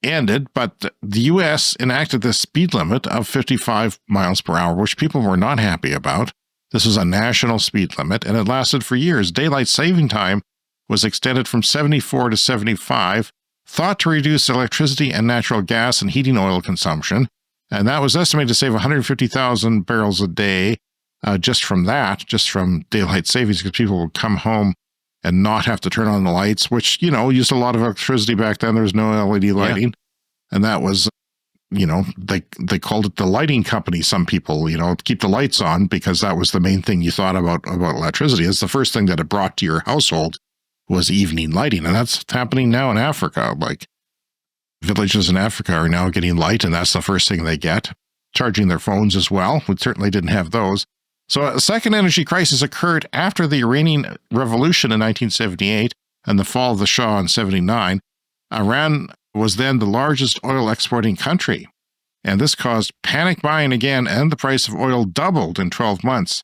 ended, but the U.S. enacted this speed limit of 55 miles per hour, which people were not happy about. This was a national speed limit, and it lasted for years. Daylight saving time was extended from 74 to 75, thought to reduce electricity and natural gas and heating oil consumption, and that was estimated to save 150,000 barrels a day just from daylight savings, because people would come home and not have to turn on the lights, which, used a lot of electricity back then. There was no LED lighting. Yeah. And that was, they called it the lighting company, some people, keep the lights on, because that was the main thing you thought about electricity. It's the first thing that it brought to your household was evening lighting. And that's happening now in Africa. Like, villages in Africa are now getting light, and that's the first thing they get. Charging their phones as well. We certainly didn't have those. So a second energy crisis occurred after the Iranian Revolution in 1978 and the fall of the Shah in 79. Iran was then the largest oil exporting country, and this caused panic buying again, and the price of oil doubled in 12 months.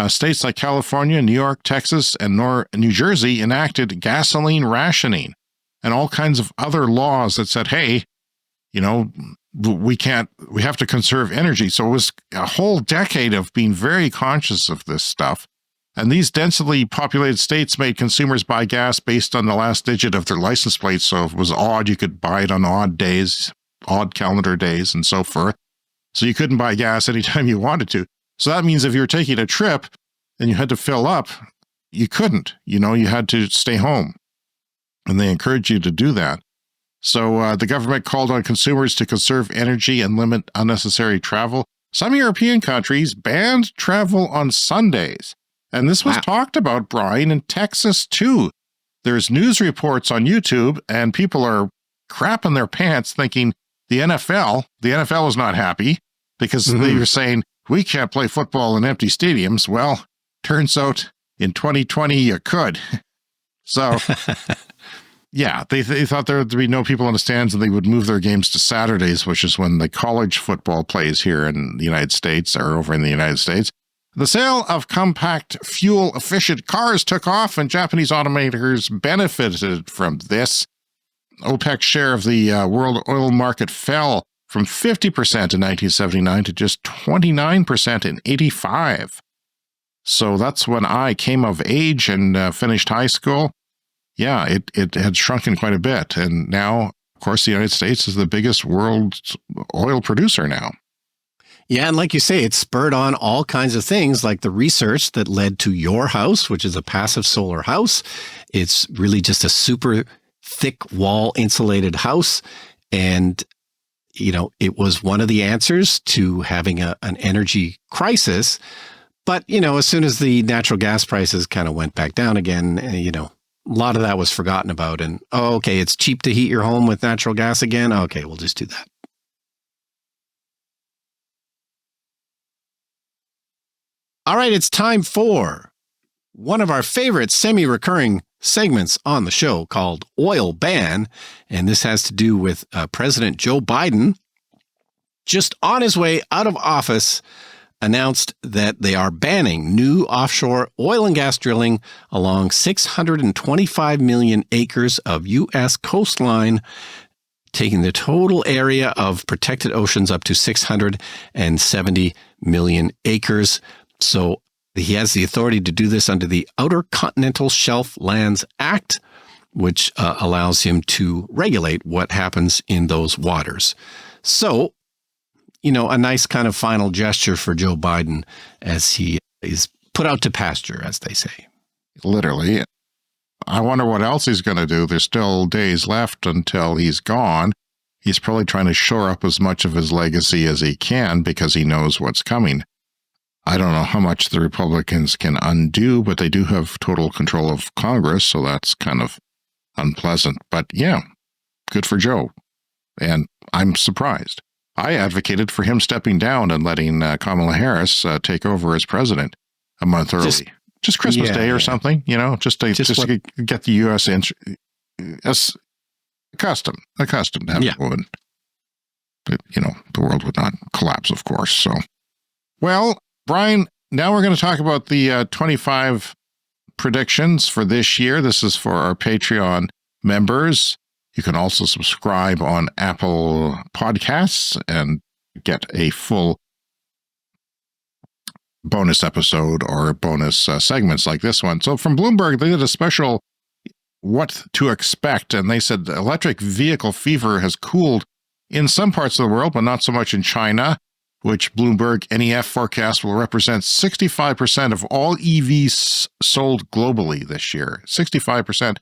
States like California, New York, Texas, and New Jersey enacted gasoline rationing and all kinds of other laws that said, hey, we have to conserve energy. So it was a whole decade of being very conscious of this stuff. And these densely populated states made consumers buy gas based on the last digit of their license plate. So if it was odd, you could buy it on odd days, odd calendar days, and so forth. So you couldn't buy gas anytime you wanted to. So that means if you were taking a trip and you had to fill up, you couldn't. You had to stay home. And they encouraged you to do that. So the government called on consumers to conserve energy and limit unnecessary travel. Some European countries banned travel on Sundays. And this was talked about, Brian, in Texas, too. There's news reports on YouTube, and people are crapping their pants thinking the NFL is not happy because they were saying, we can't play football in empty stadiums. Well, turns out in 2020 you could. So... yeah, they thought there would be no people in the stands, and they would move their games to Saturdays, which is when the college football plays here in the United States, or over in the United States. The sale of compact, fuel-efficient cars took off, and Japanese automakers benefited from this. OPEC's share of the world oil market fell from 50% in 1979 to just 29% in 1985. So that's when I came of age and finished high school. Yeah, it had shrunken quite a bit. And now, of course, the United States is the biggest world oil producer now.
Yeah, and like you say, it spurred on all kinds of things, like the research that led to your house, which is a passive solar house. It's really just a super thick wall insulated house. And, it was one of the answers to having an energy crisis. But, as soon as the natural gas prices kind of went back down again, a lot of that was forgotten about. And, okay, it's cheap to heat your home with natural gas again. Okay, we'll just do that. All right, it's time for one of our favorite semi-recurring segments on the show called Oil Ban. And this has to do with President Joe Biden, just on his way out of office, announced that they are banning new offshore oil and gas drilling along 625 million acres of U.S. coastline, taking the total area of protected oceans up to 670 million acres. So he has the authority to do this under the Outer Continental Shelf Lands Act, which allows him to regulate what happens in those waters. So, a nice kind of final gesture for Joe Biden as he is put out to pasture, as they say.
Literally. I wonder what else he's going to do. There's still days left until he's gone. He's probably trying to shore up as much of his legacy as he can because he knows what's coming. I don't know how much the Republicans can undo, but they do have total control of Congress, so that's kind of unpleasant. But yeah, good for Joe. And I'm surprised. I advocated for him stepping down and letting Kamala Harris take over as president a month early. Just Christmas Day or something, just to get the U.S. accustomed to having a woman. the world would not collapse, of course. So, well, Brian, now we're going to talk about the 25 predictions for this year. This is for our Patreon members. You can also subscribe on Apple Podcasts and get a full bonus episode or bonus segments like this one. So from Bloomberg, they did a special what to expect, and they said electric vehicle fever has cooled in some parts of the world, but not so much in China, which Bloomberg NEF forecast will represent 65% of all EVs sold globally this year. 65%.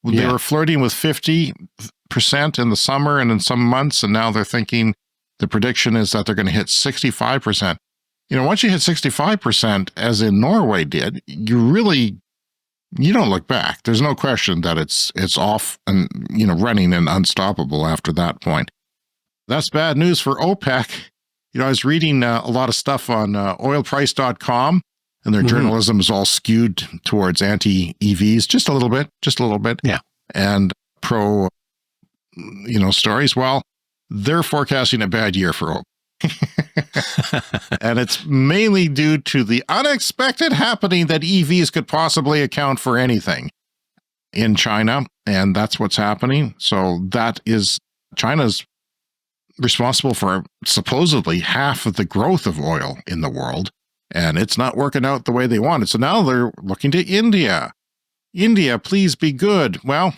They were flirting with 50% in the summer and in some months, and now they're thinking the prediction is that they're going to hit 65%. Once you hit 65%, as in Norway did, you don't look back. There's no question that it's off and, running and unstoppable after that point. That's bad news for OPEC. I was reading a lot of stuff on oilprice.com, and their journalism is all skewed towards anti-EVs, just a little bit.
Yeah.
And pro, stories. Well, they're forecasting a bad year for OPEC. And it's mainly due to the unexpected happening that EVs could possibly account for anything in China, and that's what's happening. So China's responsible for supposedly half of the growth of oil in the world, and it's not working out the way they wanted. So now they're looking to India. India, please be good. Well,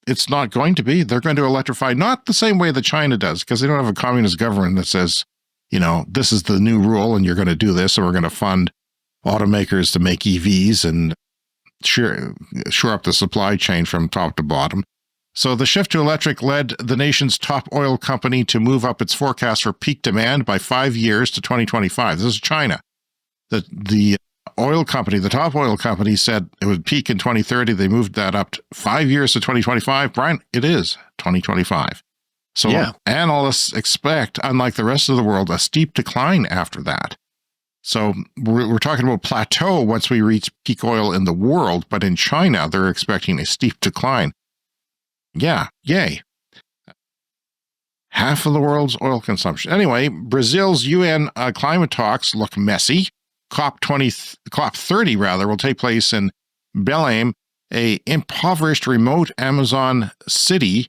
it's not going to be. They're going to electrify, not the same way that China does, because they don't have a communist government that says, this is the new rule and you're going to do this, and we're going to fund automakers to make EVs and shore up the supply chain from top to bottom. So the shift to electric led the nation's top oil company to move up its forecast for peak demand by 5 years to 2025. This is China. The top oil company said it would peak in 2030. They moved that up 5 years to 2025. Brian, it is 2025. So analysts expect, unlike the rest of the world, a steep decline after that. So we're talking about plateau once we reach peak oil in the world, but in China, they're expecting a steep decline. Yeah, yay. Half of the world's oil consumption. Anyway, Brazil's UN climate talks look messy. COP30 will take place in Belém, a impoverished remote Amazon city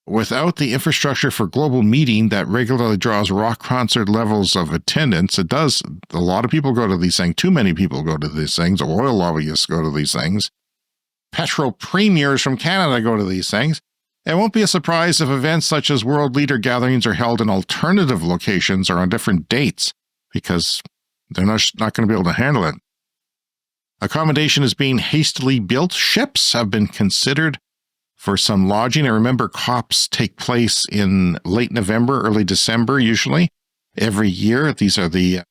without the infrastructure for global meeting that regularly draws rock concert levels of attendance. It does. A lot of people go to these things. Too many people go to these things. Oil lobbyists go to these things. Petro premiers from Canada go to these things. It won't be a surprise if events such as world leader gatherings are held in alternative locations or on different dates, because they're not going to be able to handle it. Accommodation is being hastily built. Ships have been considered for some lodging. And remember, COPs take place in late November, early December, usually, every year. These are the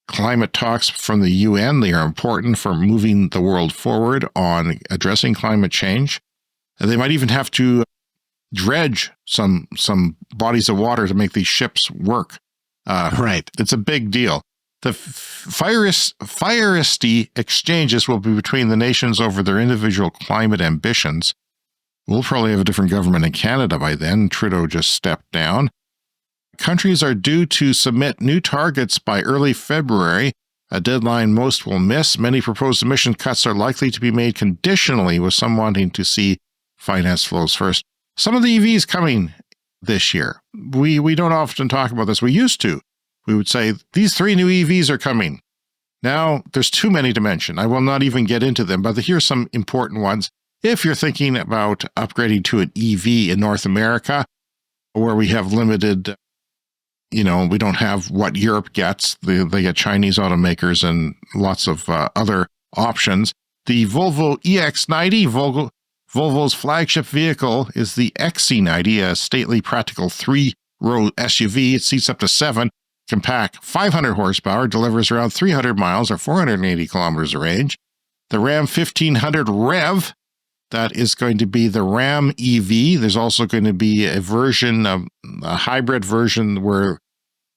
climate talks from the UN. They are important for moving the world forward on addressing climate change. And they might even have to dredge some bodies of water to make these ships work.
Right.
It's a big deal. The fieristy exchanges will be between the nations over their individual climate ambitions. We'll probably have a different government in Canada by then. Trudeau just stepped down. Countries are due to submit new targets by early February, a deadline most will miss. Many proposed emission cuts are likely to be made conditionally, with some wanting to see finance flows first. Some of the EVs coming this year. We don't often talk about this. We used to. We would say, these 3 new EVs are coming. Now, there's too many to mention. I will not even get into them, but here's some important ones. If you're thinking about upgrading to an EV in North America, where we have limited, we don't have what Europe gets. They get Chinese automakers and lots of other options. The Volvo EX90, Volvo's flagship vehicle, is the XC90, a stately, practical 3-row SUV. It seats up to 7. Can pack 500 horsepower, delivers around 300 miles or 480 kilometers of range. The Ram 1500 Rev, that is going to be the Ram EV. There's also going to be a hybrid version where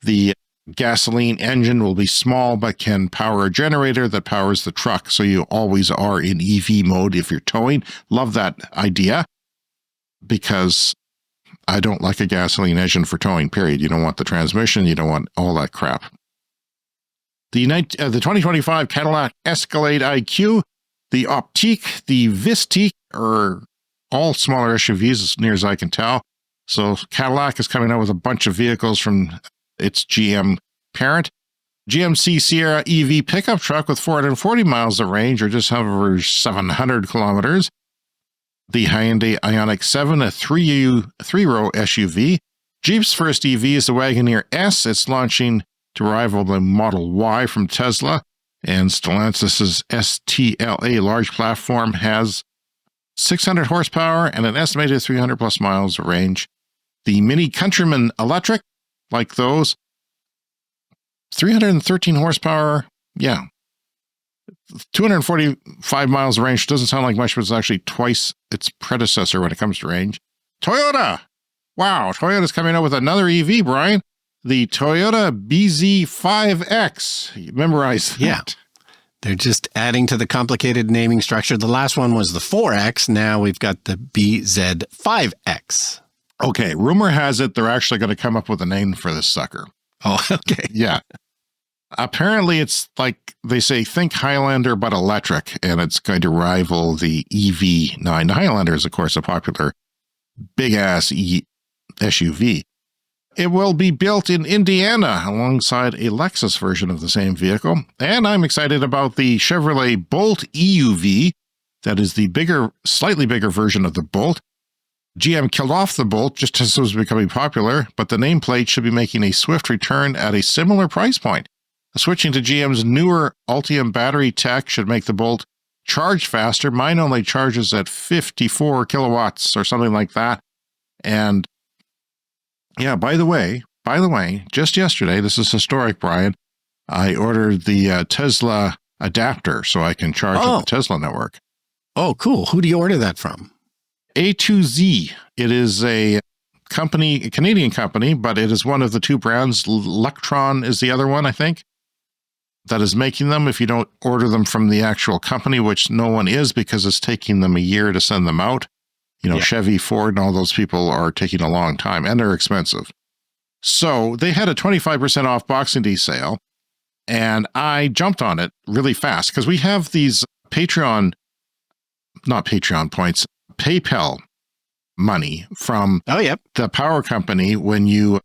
the gasoline engine will be small but can power a generator that powers the truck, so you always are in EV mode if you're towing. Love that idea, because I don't like a gasoline engine for towing, period. You don't want the transmission. You don't want all that crap. The 2025 Cadillac Escalade IQ, the Optique, the Vistique are all smaller SUVs as near as I can tell. So Cadillac is coming out with a bunch of vehicles from its GM parent. GMC Sierra EV pickup truck with 440 miles of range, or just over 700 kilometers. The Hyundai Ioniq 7, a three-row SUV. Jeep's first EV is the Wagoneer S. It's launching to rival the Model Y from Tesla. And Stellantis' STLA large platform has 600 horsepower and an estimated 300 plus miles of range. The Mini Countryman Electric, like those, 313 horsepower, yeah. 245 miles of range doesn't sound like much, but it's actually twice its predecessor when it comes to range. Toyota! Wow, Toyota's coming out with another EV, Brian. The Toyota BZ5X. Memorize that.
Yeah. They're just adding to the complicated naming structure. The last one was the 4X. Now we've got the BZ5X.
Okay, rumor has it they're actually going to come up with a name for this sucker.
Oh, okay.
Yeah. Apparently, it's like they say, think Highlander, but electric, and it's going to rival the EV9. The Highlander is, of course, a popular big-ass SUV. It will be built in Indiana alongside a Lexus version of the same vehicle. And I'm excited about the Chevrolet Bolt EUV. That is the slightly bigger version of the Bolt. GM killed off the Bolt just as it was becoming popular, but the nameplate should be making a swift return at a similar price point. Switching to GM's newer Ultium battery tech should make the Bolt charge faster. Mine only charges at 54 kilowatts or something like that. And yeah, by the way, just yesterday, this is historic, Brian, I ordered the Tesla adapter so I can charge on the Tesla network.
Oh, cool. Who do you order that from?
A2Z. It is a Canadian company, but it is one of the two brands. Lectron is the other one, I think, that is making them. If you don't order them from the actual company, which no one is because it's taking them a year to send them out. Chevy, Ford, and all those people are taking a long time, and they're expensive. So they had a 25% off Boxing Day sale, and I jumped on it really fast because we have these PayPal money from the power company when you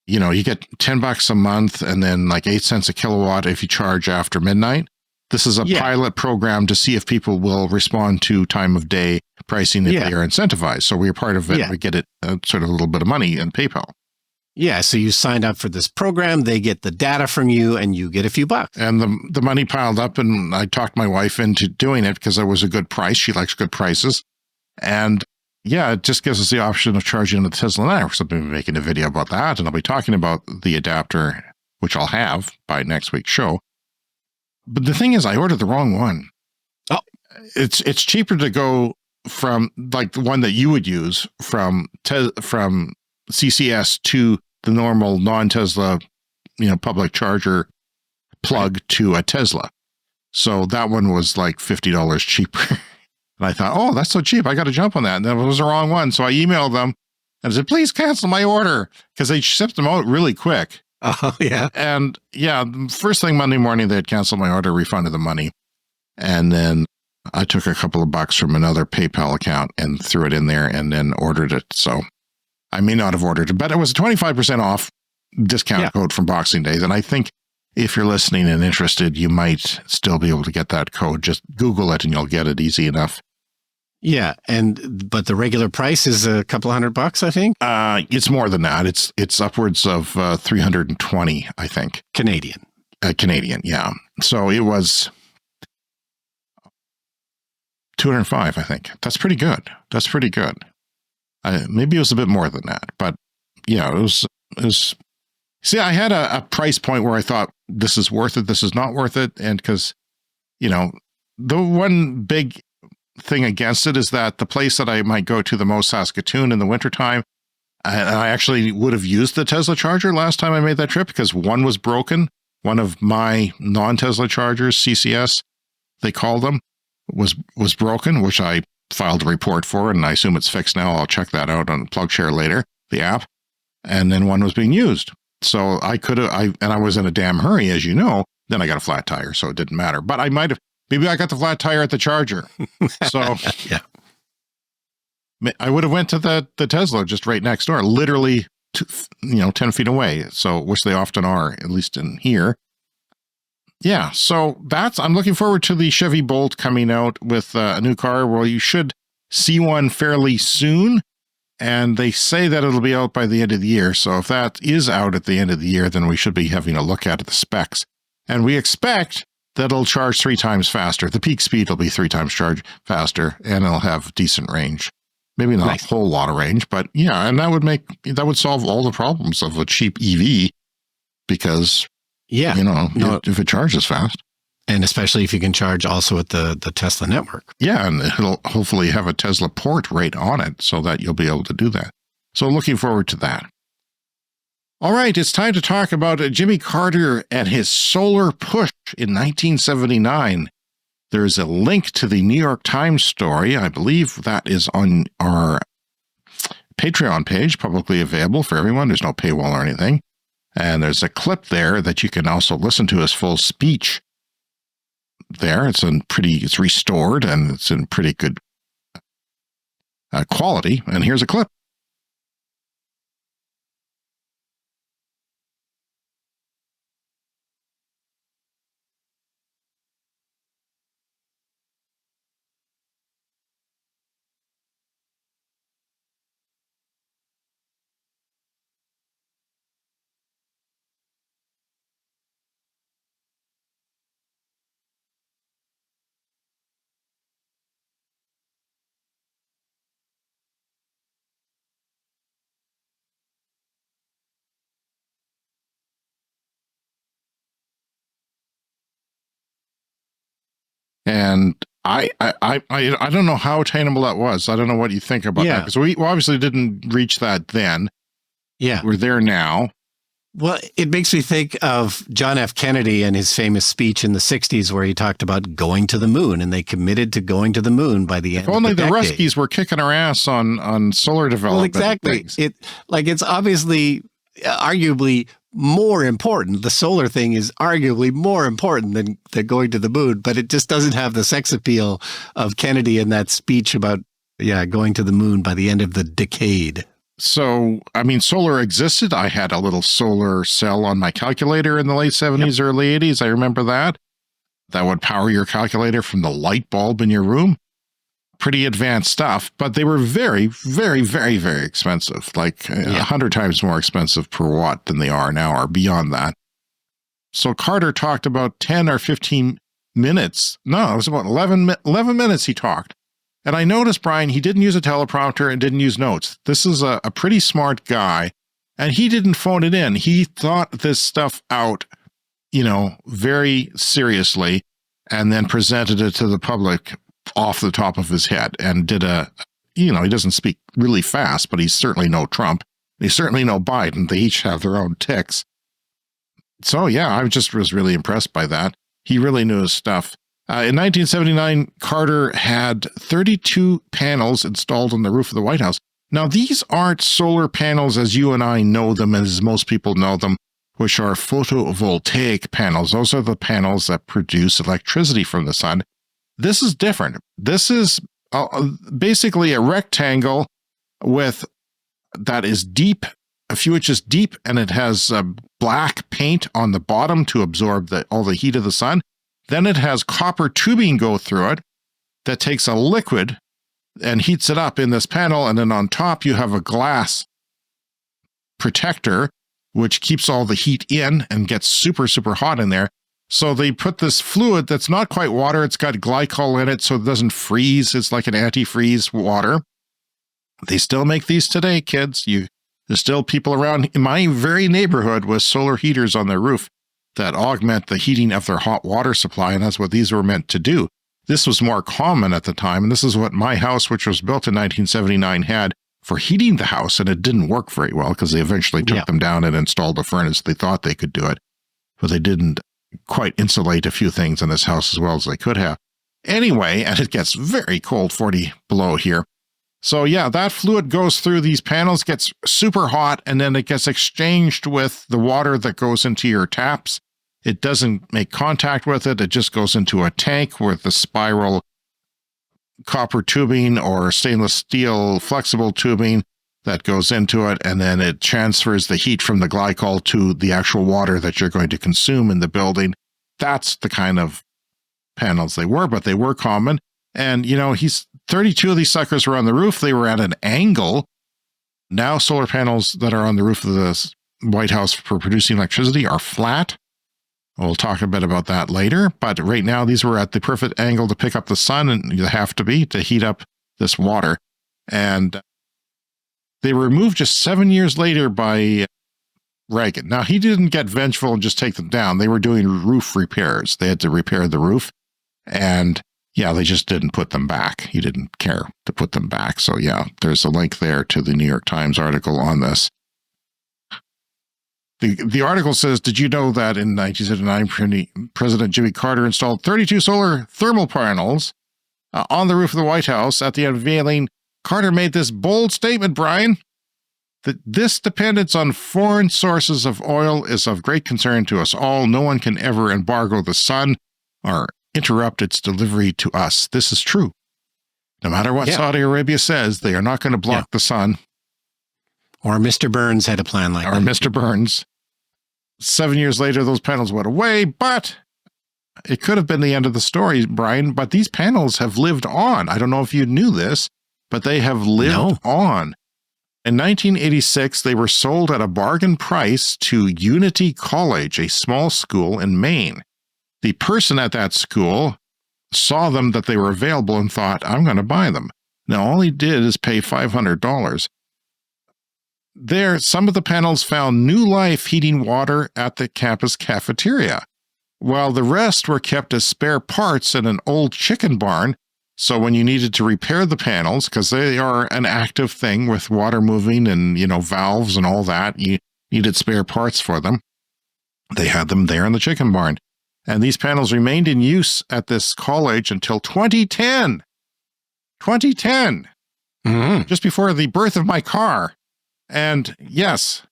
get $10 a month and then like 8 cents a kilowatt if you charge after midnight. This is a pilot program to see if people will respond to time of day pricing if they are incentivized. So we're part of it. Yeah. We get it sort of a little bit of money in PayPal.
Yeah, so you signed up for this program, they get the data from you, and you get a few bucks.
And the money piled up, and I talked my wife into doing it because it was a good price. She likes good prices. And yeah, it just gives us the option of charging on the Tesla network. So I'll be making a video about that, and I'll be talking about the adapter, which I'll have by next week's show. But the thing is, I ordered the wrong one.
Oh,
it's cheaper to go from like the one that you would use from CCS to the normal non-Tesla, public charger plug to a Tesla. So that one was like $50 cheaper. And I thought, oh, that's so cheap. I got to jump on that. And that was the wrong one. So I emailed them and I said, please cancel my order because they shipped them out really quick.
Oh, yeah.
And yeah, first thing Monday morning, they had canceled my order, refunded the money. And then I took a couple of bucks from another PayPal account and threw it in there and then ordered it. So I may not have ordered it, but it was a 25% off discount code from Boxing Days. And I think if you're listening and interested, you might still be able to get that code. Just Google it and you'll get it easy enough.
Yeah, but the regular price is a couple $100, I think.
It's more than that. It's upwards of 320, I think.
Canadian,
yeah. So it was 205, I think. That's pretty good. Maybe it was a bit more than that, but yeah, it was. See, I had a price point where I thought this is worth it. This is not worth it, and because the one big thing against it is that the place that I might go to the most, Saskatoon, in the wintertime, and I actually would have used the Tesla charger last time I made that trip because one was broken. One of my non-Tesla chargers, CCS, they call them, was broken, which I filed a report for, and I assume it's fixed now. I'll check that out on PlugShare later, the app. And then one was being used. So I was in a damn hurry, as you know. Then I got a flat tire, so it didn't matter. But maybe I got the flat tire at the charger. So
yeah.
I would have went to the Tesla just right next door, literally 10 feet away. So, which they often are, at least in here. Yeah, so I'm looking forward to the Chevy Bolt coming out with a new car. Well, you should see one fairly soon, and they say that it'll be out by the end of the year. So if that is out at the end of the year, then we should be having a look at the specs. And we expect that it'll charge 3 times faster. The peak speed will be 3 times faster, and it'll have decent range. Maybe not a whole lot of range, but yeah, and that would solve all the problems of a cheap EV, because if it charges fast.
And especially if you can charge also at the Tesla network.
Yeah, and it'll hopefully have a Tesla port right on it so that you'll be able to do that. So looking forward to that. All right, it's time to talk about Jimmy Carter and his solar push in 1979. There's a link to the New York Times story. I believe that is on our Patreon page, publicly available for everyone. There's no paywall or anything. And there's a clip there that you can also listen to his full speech there. It's restored, and it's in pretty good quality. And here's a clip. And I don't know how attainable that was. I don't know what you think about that, because we obviously didn't reach that then.
Yeah.
We're there now.
Well, it makes me think of John F. Kennedy and his famous speech in the 60s where he talked about going to the moon, and they committed to going to the moon by the end of the decade.
Only the Ruskies were kicking our ass on solar development.
Well, exactly. It's obviously arguably more important. The solar thing is arguably more important than going to the moon, but it just doesn't have the sex appeal of Kennedy in that speech about, going to the moon by the end of the decade.
So, I mean, solar existed. I had a little solar cell on my calculator in the late 70s, early 80s. I remember that. That would power your calculator from the light bulb in your room. Pretty advanced stuff, but they were very, very, very, very expensive, like 100 times more expensive per watt than they are now, or beyond that. So Carter talked about 10 or 15 minutes. No, it was about 11 minutes he talked. And I noticed, Brian, he didn't use a teleprompter and didn't use notes. This is a pretty smart guy, and he didn't phone it in. He thought this stuff out, very seriously, and then presented it to the public off the top of his head, and did he doesn't speak really fast, but he's certainly no Trump. He's certainly no Biden. They each have their own tics. So yeah, I just was really impressed by that. He really knew his stuff. In 1979, Carter had 32 panels installed on the roof of the White House. Now, these aren't solar panels as you and I know them, as most people know them, which are photovoltaic panels. Those are the panels that produce electricity from the sun. This is different. This is basically a rectangle that is deep, a few inches deep, and it has black paint on the bottom to absorb all the heat of the sun. Then it has copper tubing go through it that takes a liquid and heats it up in this panel. And then on top, you have a glass protector, which keeps all the heat in and gets super, super hot in there. So they put this fluid that's not quite water. It's got glycol in it, so it doesn't freeze. It's like an antifreeze water. They still make these today, kids. There's still people around in my very neighborhood with solar heaters on their roof that augment the heating of their hot water supply, and that's what these were meant to do. This was more common at the time, and this is what my house, which was built in 1979, had for heating the house, and it didn't work very well because they eventually took them down and installed a furnace. They thought they could do it, but they didn't quite insulate a few things in this house as well as they could have. anyway, and it gets very cold, 40 below here. So yeah, that fluid goes through these panels, gets super hot, and then it gets exchanged with the water that goes into your taps. It doesn't make contact with it. It just goes into a tank with the spiral copper tubing or stainless steel flexible tubing that goes into it, and then it transfers the heat from the glycol to the actual water that you're going to consume in the building. That's the kind of panels they were, but they were common. And, 32 of these suckers were on the roof. They were at an angle. Now solar panels that are on the roof of the White House for producing electricity are flat. We'll talk a bit about that later. But right now, these were at the perfect angle to pick up the sun, and you have to be to heat up this water. And they were removed just 7 years later by Reagan. Now, he didn't get vengeful and just take them down. They were doing roof repairs. They had to repair the roof. And yeah, they just didn't put them back. He didn't care to put them back. So yeah, there's a link there to the New York Times article on this. The article says, did you know that in 1979, President Jimmy Carter installed 32 solar thermal panels on the roof of the White House? At the unveiling, Carter made this bold statement, Brian, that this dependence on foreign sources of oil is of great concern to us all. No one can ever embargo the sun or interrupt its delivery to us. This is true. No matter what Saudi Arabia says, they are not going to block the sun.
Or Mr. Burns had a plan like that.
Or Mr. Burns. 7 years later, those panels went away, but it could have been the end of the story, Brian. But these panels have lived on. I don't know if you knew this, but they have lived on. In 1986, they were sold at a bargain price to Unity College, a small school in Maine. The person at that school saw them that they were available and thought, I'm going to buy them. Now, all he did is pay $500. There, some of the panels found new life heating water at the campus cafeteria, while the rest were kept as spare parts in an old chicken barn. So when you needed to repair the panels, because they are an active thing with water moving and, valves and all that, you needed spare parts for them. They had them there in the chicken barn. And these panels remained in use at this college until 2010. 2010. Just before the birth of my car. And yes,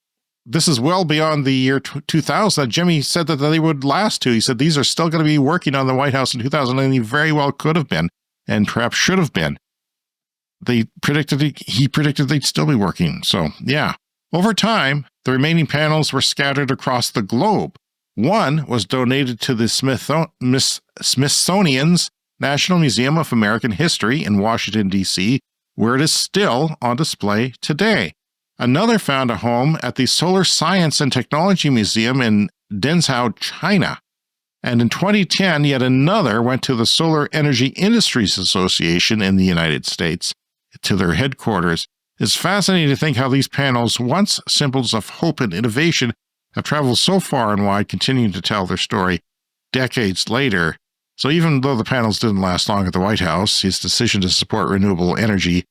this is well beyond the year 2000. Jimmy said that they would last to. He said these are still going to be working on the White House in 2000, and he very well could have been, and perhaps should have been. He predicted they'd still be working. So yeah, over time, the remaining panels were scattered across the globe. One was donated to the Smithsonian's National Museum of American History in Washington, D.C., where it is still on display today. Another found a home at the Solar Science and Technology Museum in Denzhou, China. And in 2010, yet another went to the Solar Energy Industries Association in the United States, to their headquarters. It's fascinating to think how these panels, once symbols of hope and innovation, have traveled so far and wide, continuing to tell their story decades later. So even though the panels didn't last long at the White House, his decision to support renewable energy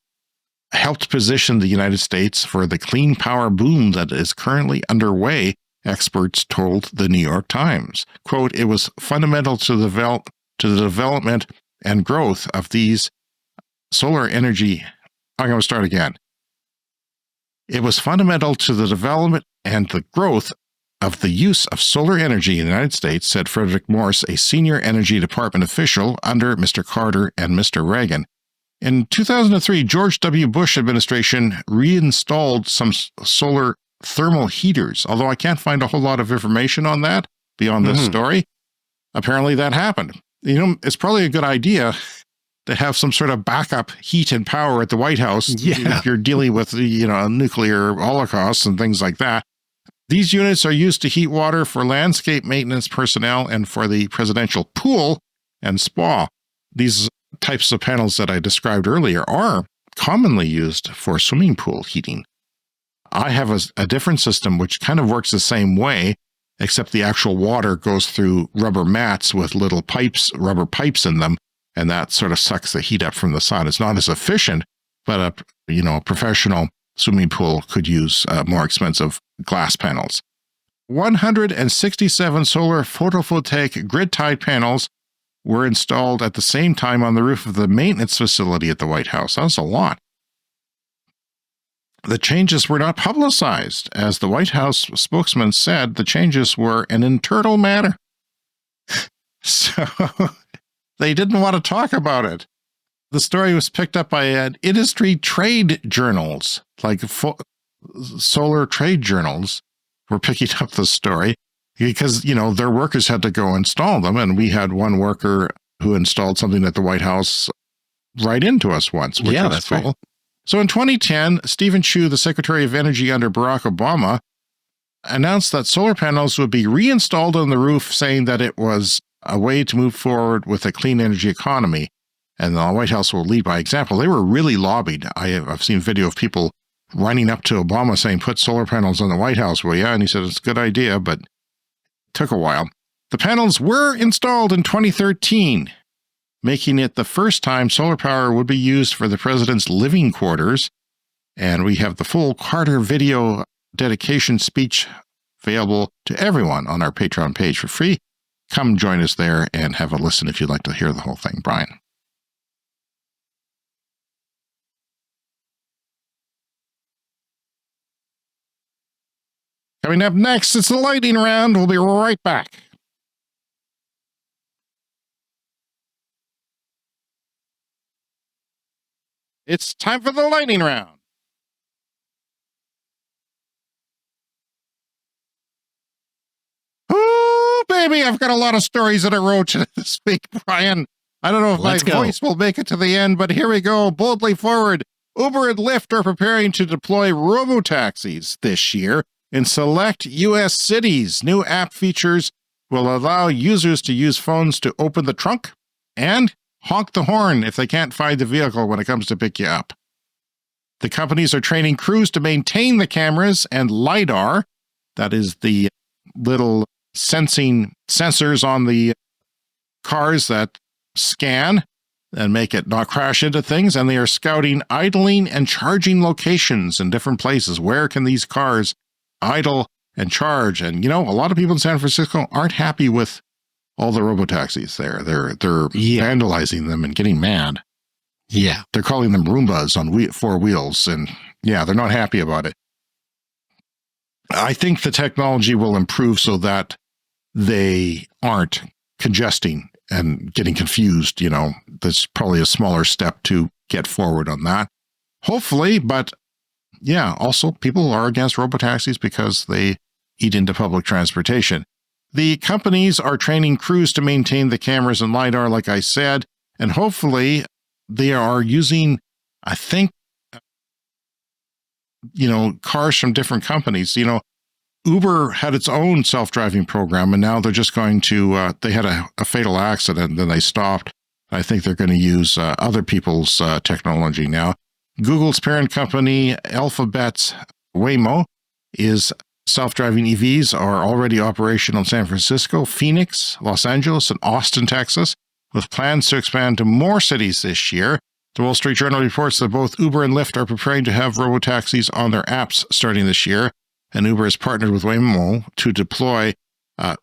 helped position the United States for the clean power boom that is currently underway, experts told the New York Times. Quote, it was fundamental to the development and growth of these solar energy. I'm going to start again. It was fundamental to the development and the growth of the use of solar energy in the United States, said Frederick Morse, a senior Energy Department official under Mr. Carter and Mr. Reagan. In 2003, George W. Bush administration reinstalled some solar thermal heaters, although I can't find a whole lot of information on that beyond this story. Apparently that happened. It's probably a good idea to have some sort of backup heat and power at the White House if you're dealing with, a nuclear holocaust and things like that. These units are used to heat water for landscape maintenance personnel and for the presidential pool and spa. These types of panels that I described earlier are commonly used for swimming pool heating. I have a different system which kind of works the same way, except the actual water goes through rubber mats with little rubber pipes in them, and that sort of sucks the heat up from the sun. It's not as efficient, but a professional swimming pool could use more expensive glass panels. 167 solar photovoltaic grid-tied panels were installed at the same time on the roof of the maintenance facility at the White House. That was a lot. The changes were not publicized. As the White House spokesman said, the changes were an internal matter. So they didn't want to talk about it. The story was picked up by industry trade journals, like solar trade journals were picking up the story because, their workers had to go install them. And we had one worker who installed something at the White House right into us once, which was
that's
cool. Right. So in 2010, Stephen Chu, the Secretary of Energy under Barack Obama, announced that solar panels would be reinstalled on the roof, saying that it was a way to move forward with a clean energy economy. And the White House will lead by example. They were really lobbied. I've seen video of people running up to Obama saying, put solar panels on the White House, will ya? And he said, it's a good idea, but it took a while. The panels were installed in 2013, making it the first time solar power would be used for the president's living quarters. And we have the full Carter video dedication speech available to everyone on our Patreon page for free. Come join us there and have a listen if you'd like to hear the whole thing, Brian. Coming up next, it's the lightning round. We'll be right back. It's time for the lightning round. Oh, baby, I've got a lot of stories that I wrote this week, Brian. I don't know if my voice will make it to the end, but here we go. Boldly forward. Uber and Lyft are preparing to deploy robotaxis this year in select U.S. cities. New app features will allow users to use phones to open the trunk and honk the horn if they can't find the vehicle when it comes to pick you up. The companies are training crews to maintain the cameras and LiDAR, that is the little sensors on the cars that scan and make it not crash into things, and they are scouting idling and charging locations in different places. Where can these cars idle and charge? And, a lot of people in San Francisco aren't happy with all the robotaxis there. They're vandalizing them and getting mad.
Yeah.
They're calling them Roombas on 4 wheels, and they're not happy about it. I think the technology will improve so that they aren't congesting and getting confused. That's probably a smaller step to get forward on that. Hopefully, but also people are against robotaxis because they eat into public transportation. The companies are training crews to maintain the cameras and LiDAR, like I said, and hopefully they are using, I think, cars from different companies. Uber had its own self-driving program, and now they're just going to, they had a fatal accident, and then they stopped. I think they're going to use other people's technology now. Google's parent company, Alphabet's Waymo, is self-driving EVs are already operational in San Francisco, Phoenix, Los Angeles, and Austin, Texas, with plans to expand to more cities this year. The Wall Street Journal reports that both Uber and Lyft are preparing to have robotaxis on their apps starting this year, and Uber has partnered with Waymo to deploy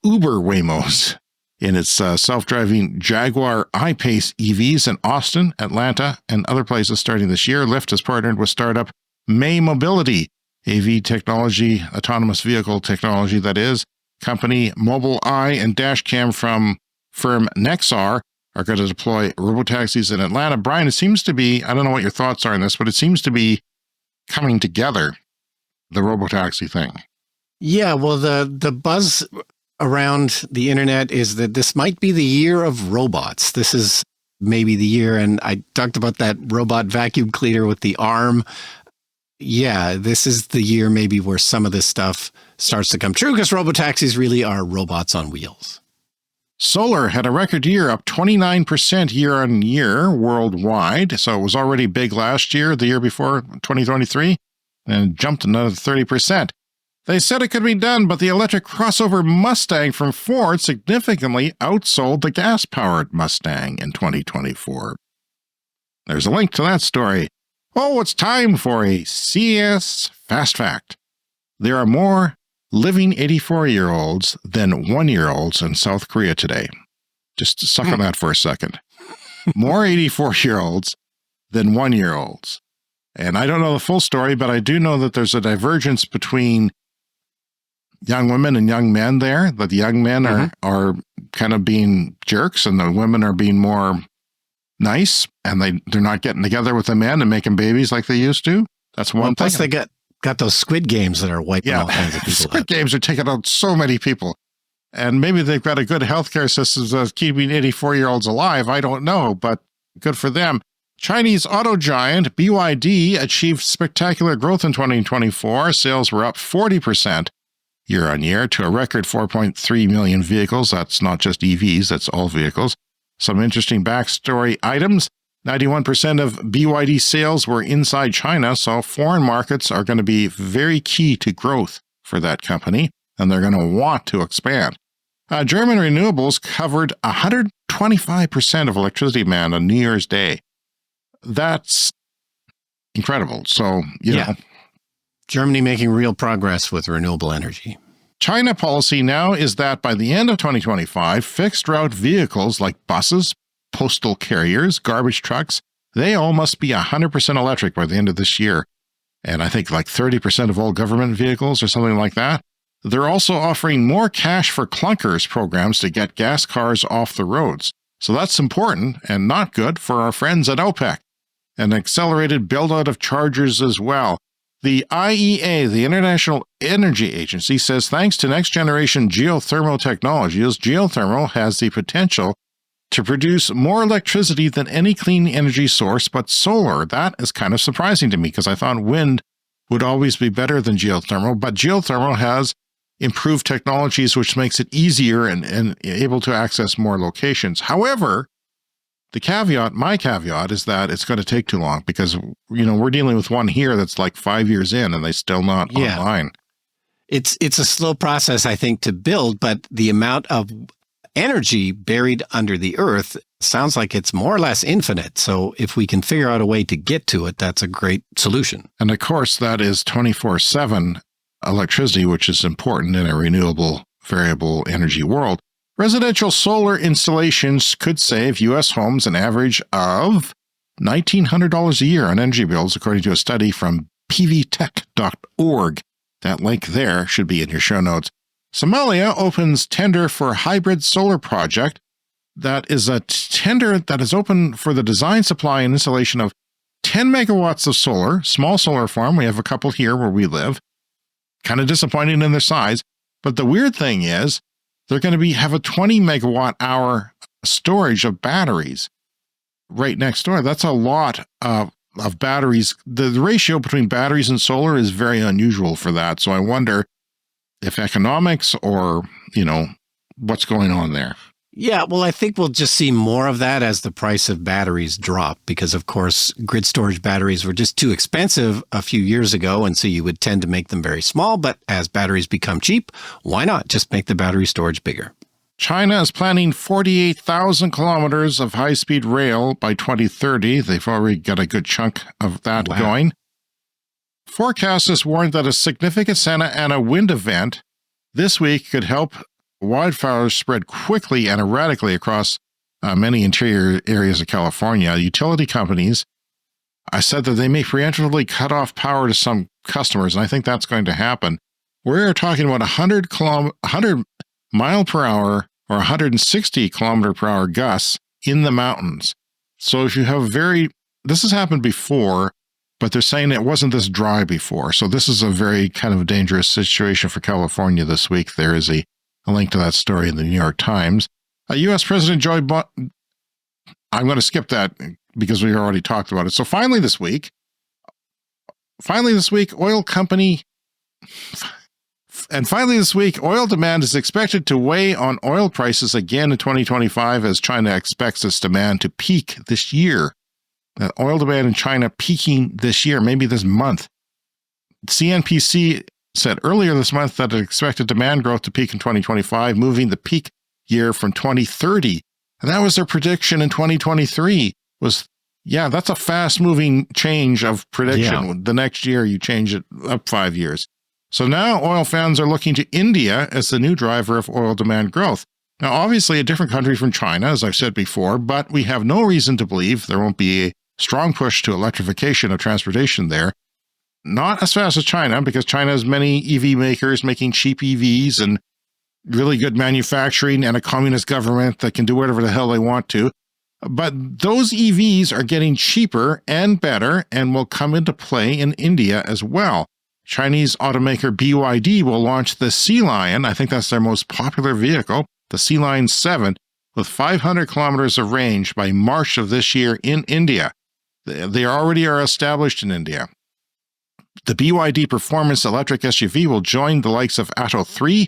Uber Waymos in its self-driving Jaguar I-Pace EVs in Austin, Atlanta, and other places starting this year. Lyft has partnered with startup May Mobility, AV technology, autonomous vehicle technology, that is. Company Mobileye and Dashcam from firm Nexar are going to deploy robotaxis in Atlanta. Brian, it seems to be, I don't know what your thoughts are on this, but it seems to be coming together, the robotaxi thing.
Yeah, well, the buzz around the internet is that this might be the year of robots. This is maybe the year, and I talked about that robot vacuum cleaner with the arm. Yeah, this is the year maybe where some of this stuff starts to come true, because robotaxis really are robots on wheels.
Solar had a record year, up 29% year on year worldwide. So it was already big last year, the year before, 2023, and jumped another 30%. They said it could be done, but the electric crossover Mustang from Ford significantly outsold the gas-powered Mustang in 2024. There's a link to that story. Oh, it's time for a CS Fast Fact. There are more living 84-year-olds than 1-year-olds in South Korea today. Just suck on that for a second. More 84-year-olds than 1-year-olds. And I don't know the full story, but I do know that there's a divergence between young women and young men there, that the young men are kind of being jerks and the women are being more nice, and they're not getting together with the men and making babies like they used to. That's one thing.
Plus they got those Squid Games that are wiping all kinds of people
Squid Games are taking out so many people. And maybe they've got a good healthcare system that's keeping 84-year-olds alive. I don't know, but good for them. Chinese auto giant BYD achieved spectacular growth in 2024. Sales were up 40% year on year to a record 4.3 million vehicles. That's not just EVs, that's all vehicles. Some interesting backstory items. 91% of BYD sales were inside China, so foreign markets are going to be very key to growth for that company, and they're going to want to expand. German renewables covered 125% of electricity demand on New Year's Day. That's incredible. So, you know.
Germany making real progress with renewable energy.
China policy now is that by the end of 2025, fixed route vehicles like buses, postal carriers, garbage trucks, they all must be 100% electric by the end of this year. And I think like 30% of all government vehicles or something like that. They're also offering more cash for clunkers programs to get gas cars off the roads. So that's important and not good for our friends at OPEC. An accelerated build-out of chargers as well. The IEA, the International Energy Agency, says thanks to next-generation geothermal technologies, geothermal has the potential to produce more electricity than any clean energy source, but solar. That is kind of surprising to me because I thought wind would always be better than geothermal, but geothermal has improved technologies which makes it easier and able to access more locations. However, my caveat is that it's going to take too long because, we're dealing with one here that's like 5 years in and they still not online.
It's a slow process, I think, to build, but the amount of energy buried under the earth sounds like it's more or less infinite. So if we can figure out a way to get to it, that's a great solution.
And of course, that is 24/7 electricity, which is important in a renewable variable energy world. Residential solar installations could save U.S. homes an average of $1,900 a year on energy bills, according to a study from pvtech.org. That link there should be in your show notes. Somalia opens tender for hybrid solar project. That is a tender that is open for the design, supply, and installation of 10 megawatts of solar, small solar farm. We have a couple here where we live. Kind of disappointing in their size. But the weird thing is, they're going to have a 20 megawatt hour storage of batteries right next door. That's a lot of batteries. The ratio between batteries and solar is very unusual for that. So I wonder if economics or, what's going on there.
Yeah, well, I think we'll just see more of that as the price of batteries drop because, of course, grid storage batteries were just too expensive a few years ago, and so you would tend to make them very small. But as batteries become cheap, why not just make the battery storage bigger?
China is planning 48,000 kilometers of high-speed rail by 2030. They've already got a good chunk of that going. Forecasters warned that a significant Santa Ana wind event this week could help wildfires spread quickly and erratically across many interior areas of California. Utility companies, I said that they may preemptively cut off power to some customers, and I think that's going to happen. We're talking about 100 mile per hour or 160 kilometer per hour gusts in the mountains. So if you have this has happened before, but they're saying it wasn't this dry before. So this is a very kind of dangerous situation for California this week. There is a link to that story in the New York Times. U.S. President Joe Biden, I'm going to skip that because we already talked about it. So finally this week, oil demand is expected to weigh on oil prices again in 2025 as China expects its demand to peak this year. That oil demand in China peaking this year, maybe this month. CNBC said earlier this month that it expected demand growth to peak in 2025, moving the peak year from 2030. And that was their prediction in 2023. That's a fast-moving change of prediction. Yeah. The next year, you change it up 5 years. So now oil fans are looking to India as the new driver of oil demand growth. Now, obviously, a different country from China, as I've said before, but we have no reason to believe there won't be a strong push to electrification of transportation there. Not as fast as China, because China has many EV makers making cheap EVs and really good manufacturing and a communist government that can do whatever the hell they want to. But those EVs are getting cheaper and better and will come into play in India as well. Chinese automaker BYD will launch the Sea Lion. I think that's their most popular vehicle, the Sea Lion 7, with 500 kilometers of range by March of this year in India. They already are established in India. The BYD Performance Electric SUV will join the likes of Atto 3,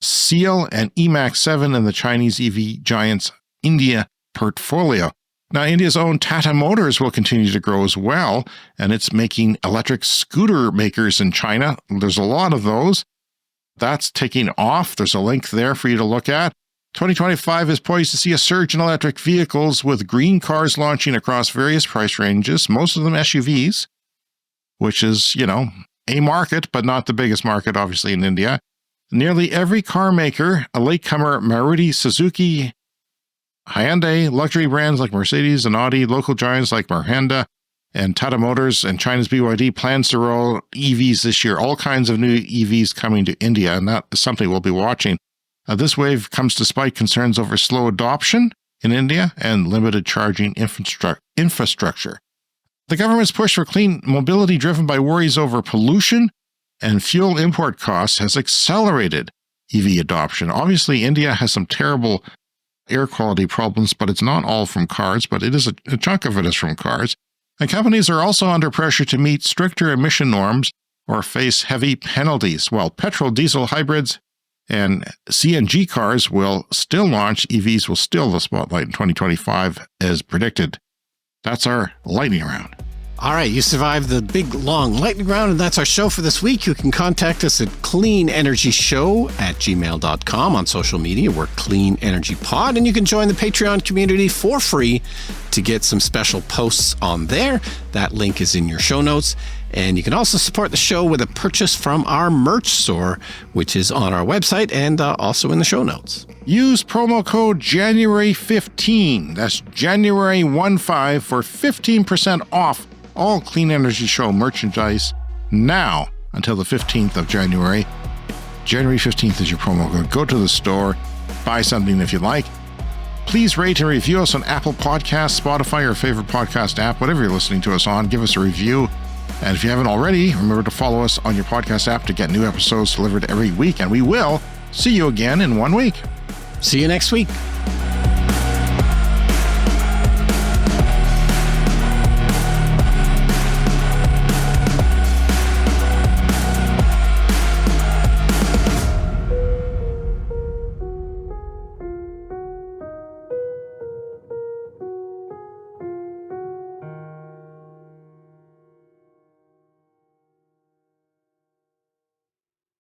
Seal, and EMAX 7 in the Chinese EV giant's India portfolio. Now, India's own Tata Motors will continue to grow as well, and it's making electric scooter makers in China. There's a lot of those. That's taking off. There's a link there for you to look at. 2025 is poised to see a surge in electric vehicles, with green cars launching across various price ranges, most of them SUVs, which is, a market, but not the biggest market, obviously, in India. Nearly every car maker, a latecomer Maruti Suzuki, Hyundai, luxury brands like Mercedes and Audi, local giants like Mahindra and Tata Motors, and China's BYD plans to roll EVs this year. All kinds of new EVs coming to India, and that is something we'll be watching. This wave comes despite concerns over slow adoption in India and limited charging infrastructure. The government's push for clean mobility, driven by worries over pollution and fuel import costs, has accelerated EV adoption. Obviously, India has some terrible air quality problems, but it's not all from cars, but it is a chunk of it is from cars. And companies are also under pressure to meet stricter emission norms or face heavy penalties, while petrol, diesel, hybrids, and CNG cars will still launch. EVs will still the spotlight in 2025 as predicted. That's our lightning round.
All right, you survived the big, long lightning round, and that's our show for this week. You can contact us at cleanenergyshow@gmail.com. On social media, we're Clean Energy Pod, and you can join the Patreon community for free to get some special posts on there. That link is in your show notes. And you can also support the show with a purchase from our merch store, which is on our website and also in the show notes.
Use promo code January15, that's January15, for 15% off all Clean Energy Show merchandise now until the 15th of January. January 15th is your promo code. Go to the store, buy something if you like. Please rate and review us on Apple Podcasts, Spotify, or favorite podcast app, whatever you're listening to us on. Give us a review. And if you haven't already, remember to follow us on your podcast app to get new episodes delivered every week. And we will see you again in 1 week.
See you next week.